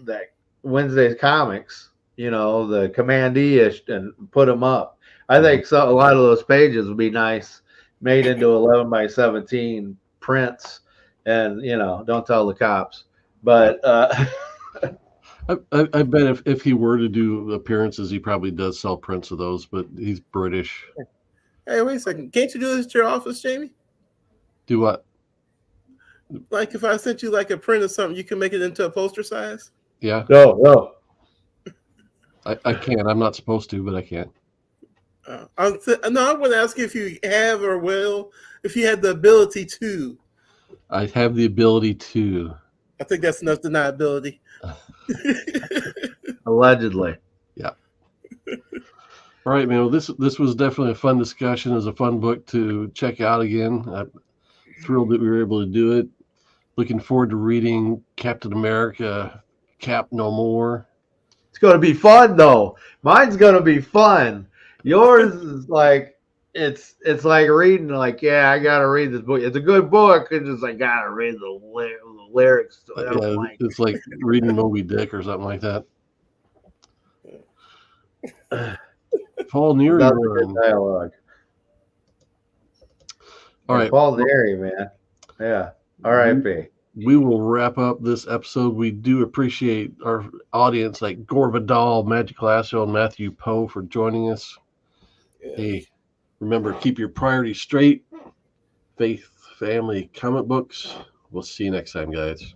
[SPEAKER 3] that Wednesday's comics, the Commandee-ish, and put them up. I think a lot of those pages would be nice, made into 11 by 17 prints, and don't tell the cops. But
[SPEAKER 2] I bet if he were to do appearances, he probably does sell prints of those, but he's British.
[SPEAKER 1] Hey, wait a second. Can't you do this at your office, Jamie?
[SPEAKER 2] Do what?
[SPEAKER 1] Like if I sent you like a print of something, you can make it into a poster size?
[SPEAKER 2] Yeah.
[SPEAKER 3] No.
[SPEAKER 2] I can. I'm not supposed to, but I can.
[SPEAKER 1] No, I want to ask you if you have or will, if you had the ability to.
[SPEAKER 2] I have the ability to.
[SPEAKER 1] I think that's enough deniability.
[SPEAKER 3] Allegedly.
[SPEAKER 2] Yeah. All right, man. Well, this was definitely a fun discussion. It was a fun book to check out again. I'm thrilled that we were able to do it. Looking forward to reading Captain America, Cap No More.
[SPEAKER 3] It's going to be fun, though. Mine's going to be fun. Yours is like, it's like reading, like, yeah, I got to read this book. It's a good book. It's just, I got to read the lyrics.
[SPEAKER 2] It's like reading Moby Dick or something like that. Paul Neary run.
[SPEAKER 3] Dialogue.
[SPEAKER 2] All right.
[SPEAKER 3] Paul Neary, man. Yeah. R.I.P.
[SPEAKER 2] We will wrap up this episode. We do appreciate our audience like Gore Vidal, Magic Lasso, and Matthew Poe for joining us. Yeah. Hey, remember, keep your priorities straight. Faith, family, comic books. We'll see you next time, guys.